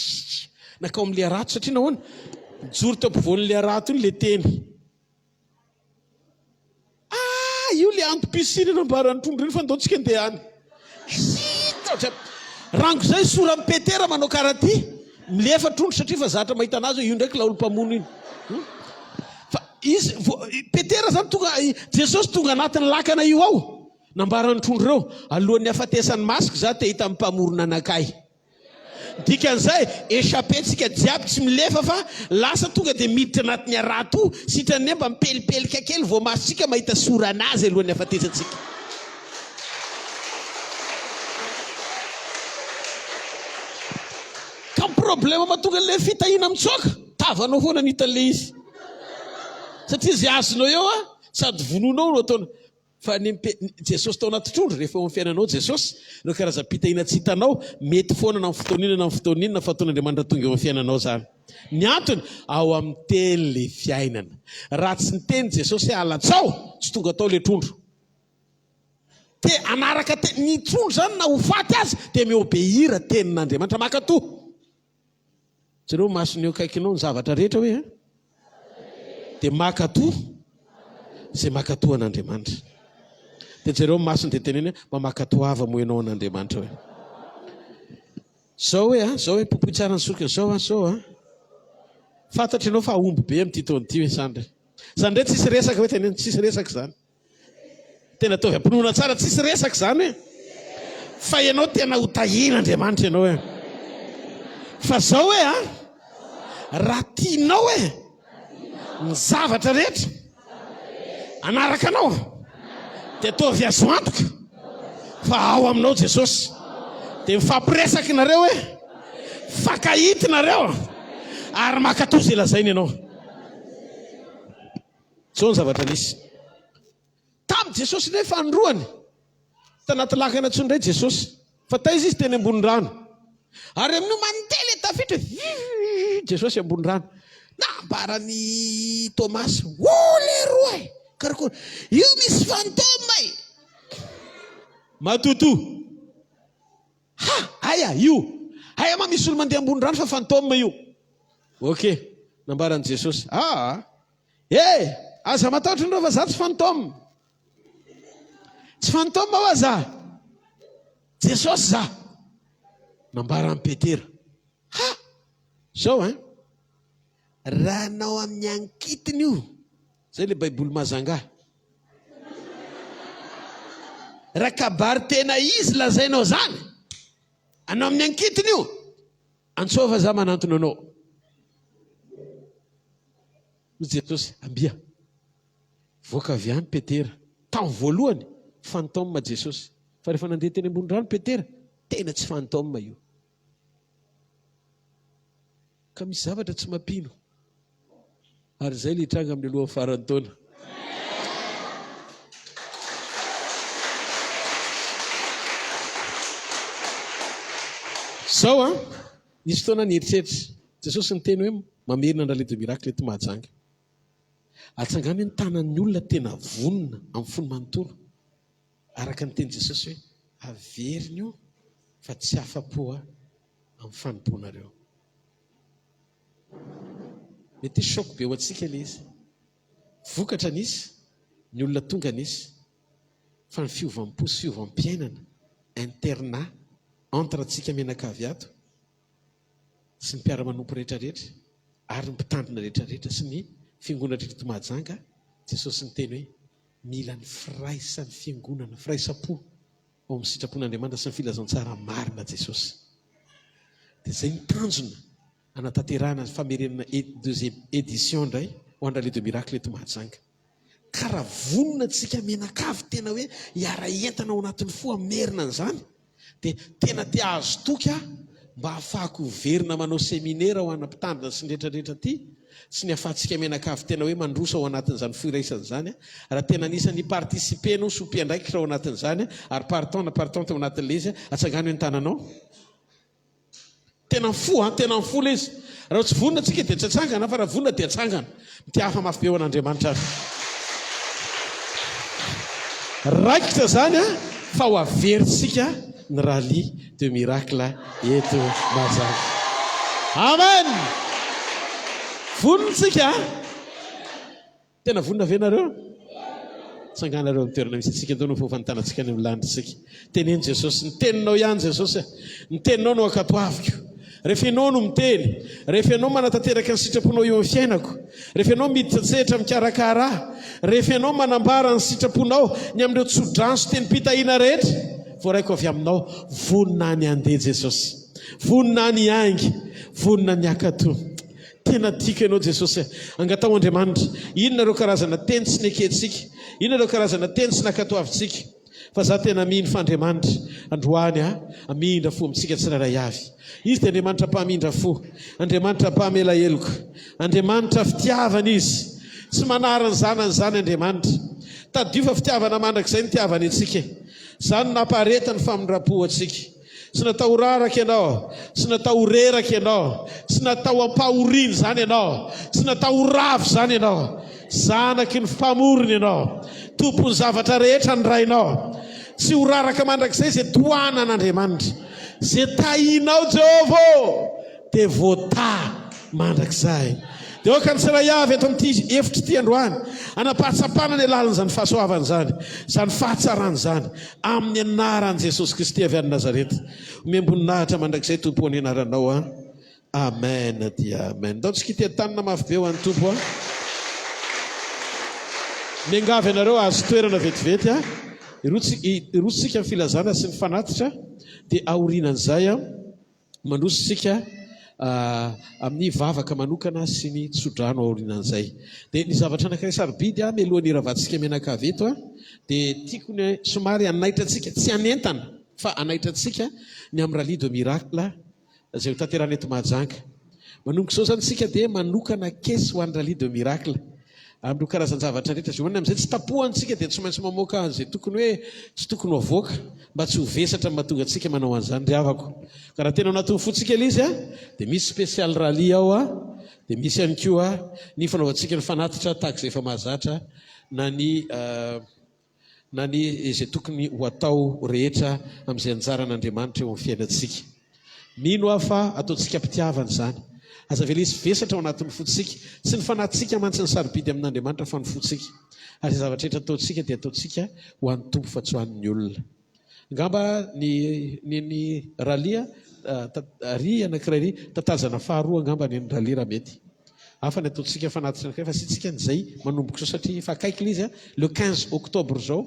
nakao amin'le arato satria nahoana mijoro teo ampovoan'le arato iny le teny io le antom-pisiny nambarany trondro iny fa ndaontsika andeha any rango zay sora amin'ny Petera manao karaha ty milefa trondro satria fa zatra mahita anazy io ndraiky laolo-mpamono iny fa izy Petera zany tonga Jesosy tonga anatin'ny lakana io ao nambarany trondro reo alohan'ny hafatesany masiko za te hita amin'ny mpamorona anakay dikan'izay échappetsika jiaby tsy milefa fa lasa tonga dia miditra anatin'ny arato sitrany mba mipelipelika kely vao masitsika mahita sora anazy alohan'ny hafatesantsika ka problème mahatonga le fitahina mitsoka tavanao foana nitan'le izy satria izy azonao eo sady vononao no ataona fa Jesosy tao anaty trondro rehefa amin'ny fiainanao Jesosy no karazam-pitahina tsy hitanao mety foana na fotoaninana fa ataon'Andriamanitra tonga eo amin'ny fiainanao zany ny antony ao amin'ny teny le fiainana raha tsy ny teny Jesosy alatsao tsy tonga atao le trondro te anaraka ny trondro zany na ho faty azy dia miobéira tenin'Andriamanitra makato jereo masony eo kaikinao ny zavatra rehetra hoe dia makato zay makato an'Andriamanitra dia jereo masony dia teneny mba makatoava moenao an'Andriamanitra hoe zao hoe popoy tsara ny soka zao fantatra ianao fa aomby be amin'ity taon'ity hoe sandry zany ndray tsisy resaka hoe teneny tsisy resaka zany tena ataovy ampinoana tsara tsisy resaka zany hoe fa ianao tena ho tahin'Andriamanitra ianao hoe fa zao hoe raha tianao hoe ny zavatra rehetra anaraka anao dia ataovy azo antoka fa ao aminao Jesosy dia mifampiresaka nareo hoe fakahity nareo ary makato zay lazainy ianao zao ny zavatra nisy tamin'ny Jesosy nefa androany tanaty lakana tsondray Jesosy fa taizy izy teny ambony rano ary amin'io mandeha le tafitra Jesosy ambony rano nambarany Tomasy leroa karakory io misy fantôme matoto aya ma misy olo mandeha ambony rano fa fantôme io ok nambarany Jesosy aza matahotra anao fa za tsy fantôme hoa za Jesosy za nambarany Petera zao raha anao amin'ny ankitiny io zay le baiboly mazanga raha kabary tena izy lazainao zany anao amin'ny ankitiny io antsova za manantona anao Jesosy ambia voaka avy any Petera tamin'ny voalohany fantôme Jesosy fa rehefa nandeha teny ambony rano Petera tena tsy fantôme io ka misy zavatra tsy mampino ary zay le hitranga amin'ny alohan'ny farany taona zao a nisy fotoana nieritreritra Jesosy ny teny hoe mamerina andrale de miracle eto mahajanga atsangany ny tanan'ny olona tena vonona amin'ny fony manontolo araka ny teny Jesosy hoe averiny io fa tsy afa-po amin'ny fanompoanareo. Mety choc be ho antsika ilay izy, vokatra nisy ny olona tonga nisy fa ny fiovampo sy fiovampiainana internat entre antsika menakavy ato sy ny mpiara-manompo rehetrarehetra ary ny mpitandrina rehetrarehetra sy ny fiangonana rehetra mahajanga. Jesosy ny teny hoe mila ny firaisan'ny fiangonana firaisapo ao amin'ny sitrapon'Andriamanitra sy ny filazantsara marina Jesosy. Dia izay ny tanjona anatanterahana famerenana deuxième édition indray ho andrale de miracle eto mahajanga. Karaha vonona antsika menakavy tena hoe hiara entana ao anatin'ny fo amerina an'izany dia tena te azo toky mba ahafahako verina manao seminaire ho ana-mpitandrina sy ny rehetrarehetra ty sy ny ahafahantsika menakavy tena hoe mandrosa ao anatin'izany firaisan'izany raha tena anisan'ny participenao sy mpiandraikitra ao anatin'izany ary partante ao anatin'le izy atsangany hoe ny tananao tena tena fo le izy. Raha tsy vonona antsika dia tsy atsangana fa raha vonona dia atsangana. Mity hafa mafy be ao an'Andriamanitra ary raikitra zany fa ho averintsika ny rally de miracle eto mahajanga. Amen. Vonontsika tena vonona ve nareo? Tsanganareo amin'ny toerana misy antsika ndao no fofanotanantsika ny milandritsika. Teneny Jesosy, ny teninao ihany Jesosy, ny teninao no akatoaviko. Rehefa ianao no miteny, rehefa ianao manatanteraka ny sitraponao eo amin'ny fiainako, rehefa ianao miditsetsehatra mikarakara, rehefa ianao manambara ny sitraponao ny amin'ireo tsodransy teny mpitahiana rehetra, voaraiko avy aminao vonina ny andeha Jesosy, vonina ny aingy, vonina ny akato. Tena tiako ianao Jesosy, angatao Andriamanitra, inona ireo karazana teny tsy nekentsika, inona ireo karazana teny tsy nakatoavitsika, fa za tena mihiny fa Andriamanitra androany amindra fo amintsika tsirairay avy. Izy dia Andriamanitra mpamindra fo, Andriamanitra mpamela heloka, Andriamanitra fitiavana izy, tsy manarany zanany zany Andriamanitra. Tadio fa fitiavana mandrakizay ny tiavany antsika, zany napareta ny famindrapo antsika. Tsy natao raraka ianao, tsy natao reraka ianao, tsy natao ampahoriny zany ianao, tsy natao ravo zany ianao. Zanaky ny mpamoriny ianao, tompony zavatra rehetra ny rainao. Tsy ho raraka mandrakizay izay toanan'Andriamanitra, izay tahinao Jehova dia voata mandrakizay. Dia oka ny tsiray avy eto amin'ity efitra ity androany, anapatsapana ny alalan'izany fahasoavana zany, izany fahatsarana zany, amin'ny anaran'i Jesosy Kristy avy any Nazareta. Miamboninahitra mandrakizay tompo ny anaranao amen dia amen. Ndao tsika ity tanana mafy be ho an'ny tompo miangavy ianareo azo toerana vetivety irotsika ny filazana sy ny fanatitra dia aorinan'izay mandrositsika amin'ny vavaka manokana sy ny tsodrano aorinan'izay. Dia ny zavatra anankiray sarobidy mialohan'ny iravantsika menakavy eto dia tiako ny somary anaitra antsika, tsy anentana fa anaitra antsika ny amin'ny rally de miracle izay ho tanterana eto mahajanga. Manomboka izao zany tsika dia manokana kesy ho an'ny rally de miracle amin'ireo karazan-javatra rehetra zay amin'izay tsy tapohantsika dia tsy maintsy mamoaka izay tokony hoe tsy tokony ho avoaka mba tsy ho vesatra mahatonga antsika manao an'izany ry havako. Ka raha tena ao anatin'ny fotsika ilay izy dia misy spécial rally ao dia misy ihany koa ny fanaovantsika ny fanatitra tahaka izay efa mahazatra na ny izay tokony ho atao rehetra amin'izay anjaran'Andriamanitra eo amin'ny fiainantsika. Mino afa ataontsika mpitiavana izany. Aza vela izy vesatra ao anatin'ny fotsika, tsy ny fanatsika mantsy ny sarobidy amin'Andriamanitra fa ny fotsika. Ary zavatra rehetra ataontsika dia ataontsika ho an'ny tompo fa tsy ho an'ny olona. Ngamba ny ralia ry anankiray ry tatazana faharoa ngamba ny ralia raha mety. Hafa ny ataontsika fanatitra anankiray fa sitsika n'izay manomboka izao satria fa akaiky ilay izy le 15 octobre zao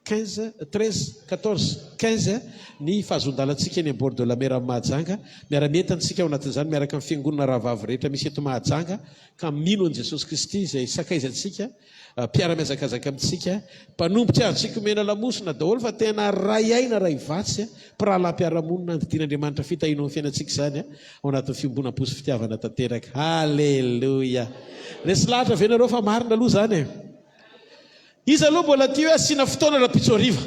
15, 13, 14, 15 ny fahazondalantsika ny bord de la mer amin'ny Mahajanga. Miara-mety antsika ao anatin'izany miaraka amin'ny fiangonana rahavavy rehetra misy eto Mahajanga ka mino an'i Jesosy Kristy izay sakaizantsika mpiara-miazakazaka amintsika mpanombotra antsika omena lamosina daholo fa tena ray aina ray vatsy mpiara-monina andidian'Andriamanitra fitahiana amin'ny fiainantsika izany ao anatin'ny fiombonam-posy fitiavana tanteraka. Halleluia. Resy lahatra ve nareo fa marina aloha zany izy aloha mbola ty hoe asiana fotoana raha-pitsoariva.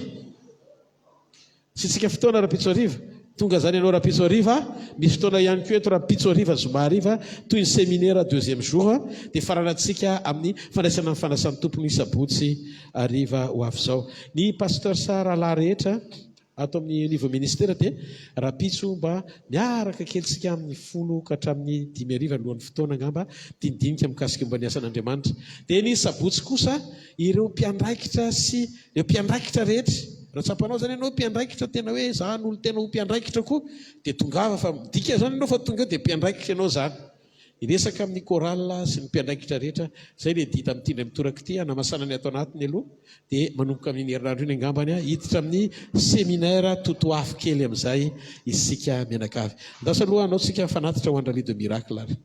Sitsika fotoana raha-pitsoariva tonga zany ianao rapitso ariva misy fotoana ihany ko eto rapitso ariva zoma ariva toy ny séminaire deuxième jour dia faranantsika amin'ny fandraisana ny fanasan'ny tompony sabotsy ariva ho avy zao ny pasteur Sarala rehetra ato amin'ny niveau ministère dia rapitso mba miaraka kelitsika amin'ny 10 ka hatramin'ny 5 ariva alohan'ny fotoana ngamba dindinika mikasika mba ny asan'Andriamanitra dia ny sabotsy kosa ireo mpiandraikitra sy ireo mpiandraikitra rehetra raha tsapanao zany ianao mpiandraikitra tena hoe zany olo tena ho mpiandraikitra koa dia tongava fa midika zany ianao fa tonga dia mpiandraikitra ianao zany iresaka amin'ny choral sy ny mpiandraikitra rehetra zay le dita mitindry mitoraka ity anamasana ny ato anatiny aloha dia manomboka amin'ny herinandro iny angambany hiditra amin'ny séminaire totoafo kely amin'izay isika mianakavy ndasa aloha anao tsika fanatitra ho andra de miracle ary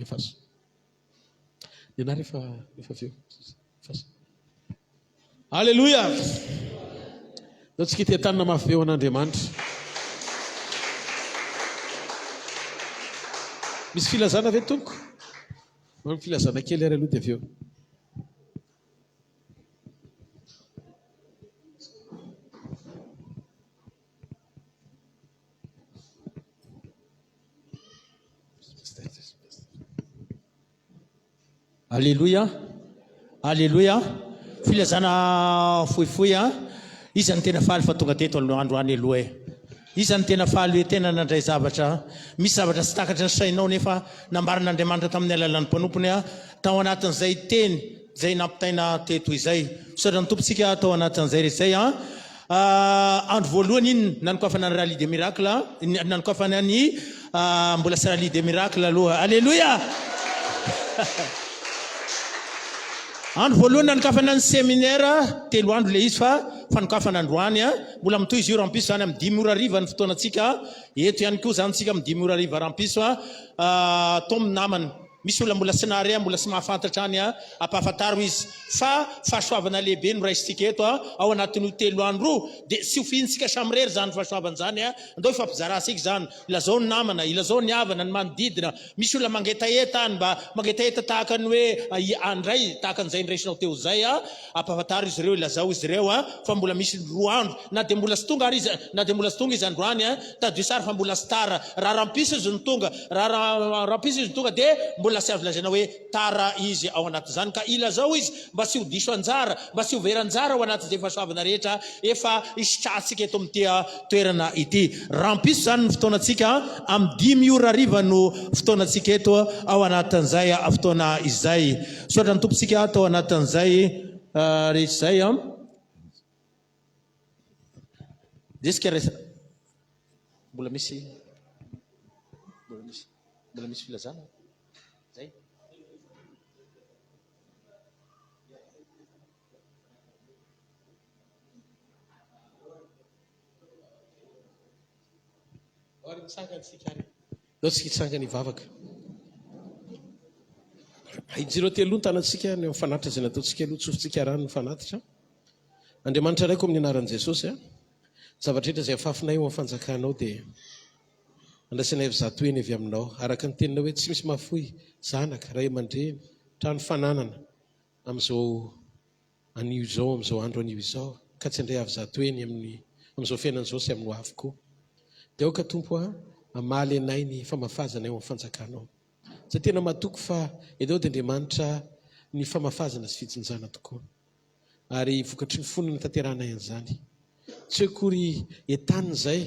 efaso nianary efa feo alleluia dao tsika ity tanina mafy beo an'Andriamanitra misy filazana ve tompoko manao filazana kely ary aloha dia avy eo Alléluia. Alléluia. Filazana foifoy izany tena faly fa tonga teto androany aloha izany tena faly hoe tena nandray zavatra misy zavatra tsy takatra ny sainao nefa nambaran'Andriamanitra tamin'ny alalan'ny mpanompony tao anatin'izay teny zay nampitaina teto izay sodra ny tompontsika tao anatin'izay rehetzay andro voalohany iny nanokafana ny rallye de miracle nanokafana ny mbola sy rallye de miracle aloha alleluia andro voalohany nanokafana ny séminaire 3 andro le izy fa fanokafana androany mbola mitoy izy io rampiso zany amin'ny 10 ora ariva ny fotoanantsika eto ihany koa zany tsika amin'ny 10 ora ariva rampiso tommy namana misy olona mbola sinary mbola sy mahafantatra any apafantaro izy fa fahasoavana lehibe no raisitsika eto ao anatin'io 3 andro dia sy hofihintsika samyrery zany fahasoavana zany andao ifampizarasika zany ilazao ny namana ilazao ny havana ny manodidina misy olona mangetaeta any mba mangetaeta tahaka ny hoe andray tahaka an'izay nyraisinao teo zay apafantaro izy ireo ilazao izy ireo fa mbola misy 2 andro na dia mbola sy tonga ary izy na dia mbola sy tonga izy androany tadio sara fa mbola sy tara raha rampiso izy ny tonga raha rampiso izy ny tonga dia mbola sy azo lazaina hoe tara izy ao anaty zany ka ilazao izy mba sy ho diso anjara mba sy ho veranjara ao anatin'izay fahasoavana rehetra efa isitratsika eto amin'ity toerana ity rampiso zany ny fotoanantsika amin'ny 10 ora ariva no fotoanantsika eto ao anatin'izay fotoana izay sotra ny tompontsika tao anatin'izay rehetra izay desika mbola misy filazana zay dao tsika hitsangany ivavaka hijireo telo ny tanatsika ny mifanatitra zay nataontsika aloha tsofintsika rano ny fanatitra Andriamanitra raiko amin'ny anaran'i Jesosy zavatra rehetra zay afafinay eo amin'ny fanjakanao dia andrasanay avy zatoeny avy aminao araka ny tenina hoe tsy misy mafoy zanaka ray aman-dreny trano fananana amin'izao anio izao amin'izao andro anio izao ka tsy andray avy zatoeny amin'izao fiainan'izao sy amin'ny ho avy koa dia aoka tompo amaly anay ny famafazana eo amin'ny fanjakanao satria tena matoko fa edao dia Andriamanitra ny famafazana sy fitsinjana tokoa ary vokatry ny foniny tanteranay an'izany tsy hoe kory entaniny zay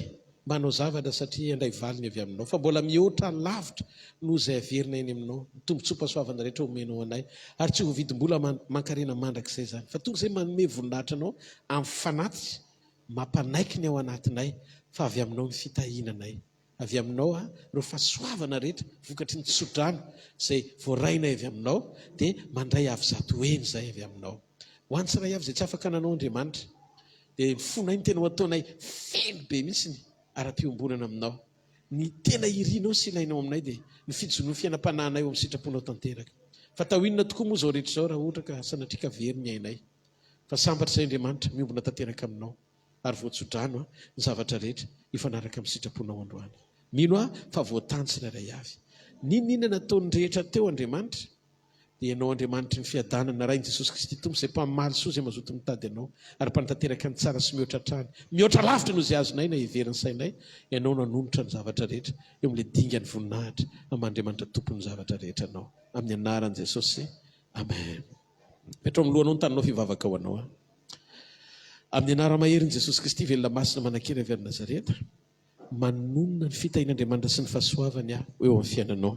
mba hanao zavatra satria andray valiny avy aminao fa mbola mihoatra lavitra no zay averina eny aminao tombontsopasoavana rehetra omenao anay ary tsy ho vidim-bola mankarena mandrak'izay zany fa tonga zay manome voninahitra anao amin'ny fanatitra mampanaiky ny ao anatinay fa avy aminao ny fitahinanay avy aminao reo fahasoavana rehetra vokatry ny tsodrano zay voarainay avy aminao dia mandray avy zato eny zay avy aminao ho any tsiray avy zay tsy afaka nanao Andriamanitra dia fonay ny tena ho ataonay feno be mihitsy ara-piombonana aminao ny tena irinao sy ilainao aminay dia ny fijono fiainam-panahinay eo amin'ny sitraponao tanteraka fa tahoinona tokoa moa zao rehetra zao raha ohatra ka sanatrika very ny ainay fa sambatra zay Andriamanitra miombona tanteraka aminao ary voatsodrano ny zavatra rehetra ifanaraka amin'ny sitraponao androany mino fa voatany tsirairay avy ninona nataony rehetra teo Andriamanitra dia ianao andriamanitra ny fiadanana raha in Jesosy Kristy tompo izay mpamaly soa izay mazoto mitady ianao ary mpantanteraka ny tsara sy mihoatra trany mihoatra lavitra noho izay azonay na iveriny sainay ianao nanonotra ny zavatra rehetra eo amin'ilay dingany voninahitra amandriamanitra tompony zavatra rehetra anao amin'ny anaran'i Jesosy amen. Petrao amin'ny lohanao ny taninao fivavaka ho anao amin'ny anara-maherin'i Jesosy Kristy velona masina manan-kira avy any Nazareta manonona ny fitahin'Andriamanitra sy ny fahasoavany eo amin'ny fiainanao.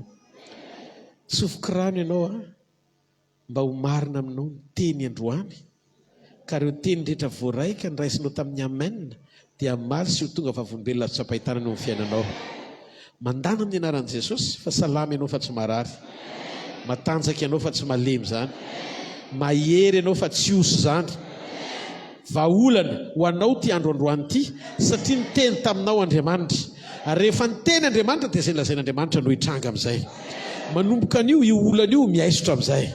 Tsofoka rano ianao mba ho marina aminao ny teny androany ka ireo teny rehetra voaraika ny raisinao tamin'ny amen dia maly sy ho tonga vavolombelona tsapahitanana eo amin'ny fiainanao. Mandana amin'ny anaran'i Jesosy fa salama ianao fa tsy marary, matanjaka ianao fa tsy malemy zany, mahery ianao fa tsy osy zany. Vaolana ho anao ty androandroany ity satria niteny taminao Andriamanitra ary rehefa niteny Andriamanitra dia izay lazain'Andriamanitra no hitranga amin'izay. Manomboka an'io io olana io miaisotra amin'izay,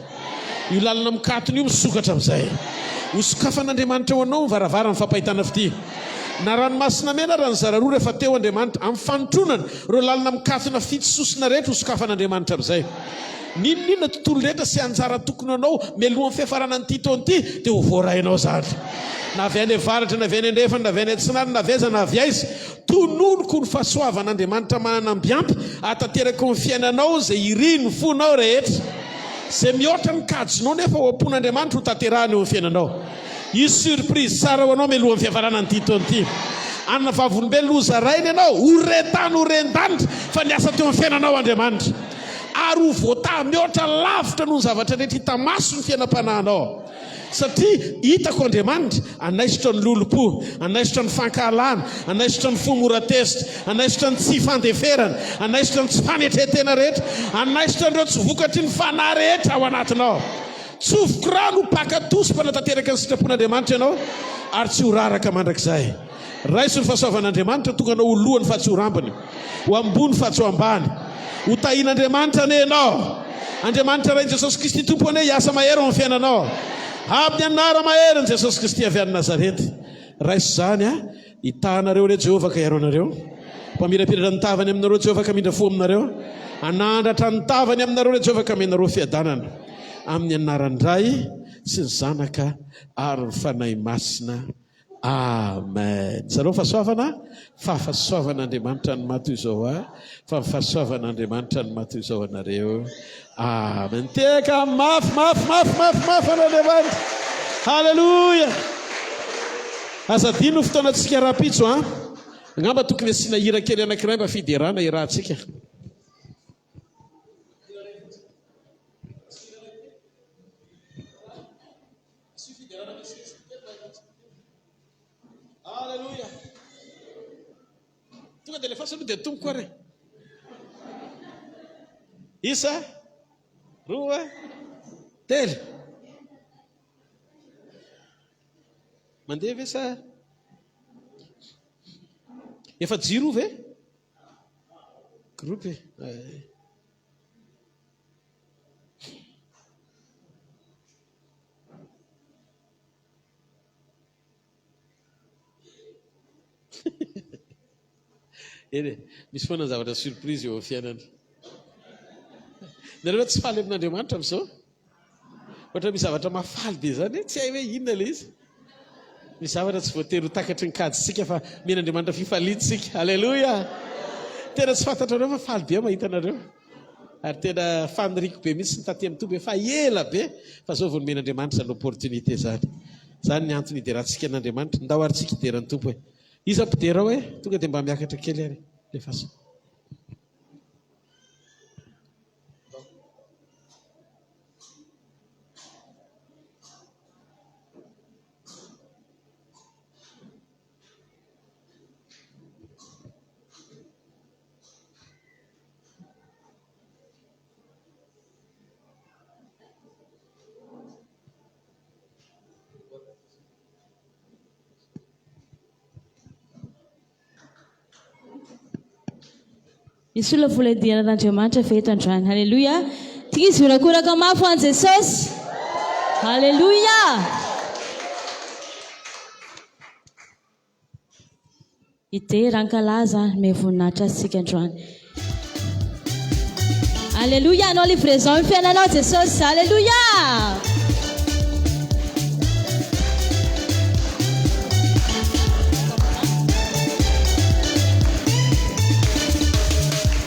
io lalina mikatony io misokatra amin'izay. Ho sokafan'Andriamanitra ho anao varavara ny fampahitana fity. Na ranomasina mena raha ny zararoa rehefa teo Andriamanitra amin'ny fanotronana ireo lalina mikatona fitsosona rehetra ho sokafan'Andriamanitra amin'izay. Ninona tontolo rehetra sy anjara tokony anao mialohan'ny fiafarana ny taona ity dia ho voarainao zany. Na avy any avaratra, na avy any andrefana, na avy any antsinana, na aveza, na avy aiza, tononoko ny fahasoavan'Andriamanitra mananambiampy atateraka ny fiainanao izay iriny ny fonao rehetra. Izay mihoatra ny kajinao nefa ho ampon'Andriamanitra ho tanterahany eo amin'ny fiainanao. Io surprise tsara ho anao mialohan'ny fiafarana ny taona ity. Anna vavolombelona ho zarainy ianao, ho retany ho rendanitra fa niasa teo amin'ny fiainanao Andriamanitra. Ary ho voata mihoatra lavitra noho ny zavatra rehetra hita maso ny fiainam-panahinao. Satria hitako Andriamanitra anaisotra ny lolopo, anaisotra ny fankahalana, anaisotra ny fomoratesitra, anaisotra ny tsy fandeferana, anaisotra ny tsy fanetretena rehetra, anaisotra ireo tsy vokatry ny fanahy rehetra ao anatinao. Tsofoko rano pakatosy mpanatateraka ny sitrapon'Andriamanitra ianao ary tsy ho raraka mandrakizay. Raiso ny fahasoavan'Andriamanitra tonga anao ho lohany fa tsy ho rambany, ho ambony fa tsy ho ambany, ho tahin'Andriamanitra ane ianao. Andriamanitra rain Jesosy Kristy tompo ane hiasa mahery amin'ny fiainanao. Amin'ny anara mahery Jesosy Kristy avy any Nazarety. Raiso zany hitahanareo re Jehovah ka hiaro anareo, mpamirapiratra ny tavany aminareo Jehovah ka mindra fo aminareo, anandratra ny tavany aminareo re Jehovah ka menareo fiadanana. Amin'ny anaran-dray sy ny zanaka ary ny fanahy masina. Amen. Zareo fahasoavana, fa fahasoavan'Andriamanitra ny mato izao fa fahasoavan'Andriamanitra ny mato izao anareo. Amen. Teka mafy an'Andriamanitra. Halleluja. Azadino fotoanantsika rapitso angamba tokony asiana hira kely anankiray mba fiderana irahantsika. Halleluja. Tonga dia lefa saloha dia tombo koa re. Isa, roa, telo. Mandeha ve sa efa jiro ve? Groupe. Eny misy foana zavatra surprise eo amin'ny fiainana. Nareo tsy faly amin'Andriamanitra amin'izao? Ohatra misy zavatra mafaly be zany tsy hay hoe inona ilay izy. Misy zavatra tsy voatery ho takatry ny kajitsika fa men'Andriamanitra fifaliantsika. Halleluja. Tena tsy fantatrareo fa faly be mahita anareo. Ary tena faniriko be mihitsy ny taty amin'ny tombo fa ela be fa zao vao men'Andriamanitra ny opportunité zany. Zany ny antony hiderantsika an'Andriamanitra, ndao aritsika hideran'ny tompo hoe iza mpidera hoe tonga dia mba miakatra kely ary lefasa. Misy olona vola hidiran'Andriamanitra feto androany. Halleluja. Tika izy vonakoraka mafy ho an' Jesosy. Halleluja. Ite rankalaza me voninahitra antsika androany. Alléluia, anao livraison ny fiainanao Jesosy. Alléluia.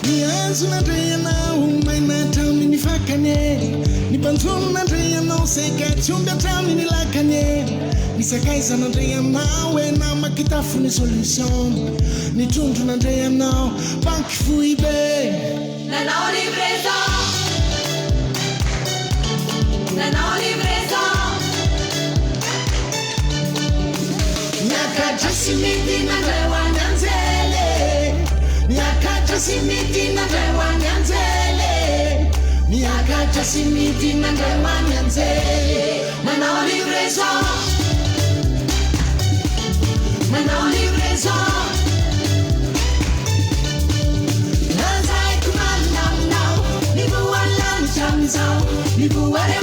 Nianzunadreyanao mainatraminy fakane nibanjonadreyanao sekatsyombiatraminy lakane nisakaizanadreyanao ena makitafony solution nitrondronadreyanao banky foibe nanao livraison niakatra sy mity nandray hoany anjely niakatra sy mity nandray hoany anjely niakatra sy mity nandray hoany anjely nanao livraison nanzaiko malinaminao nivoalanitramizao nivoare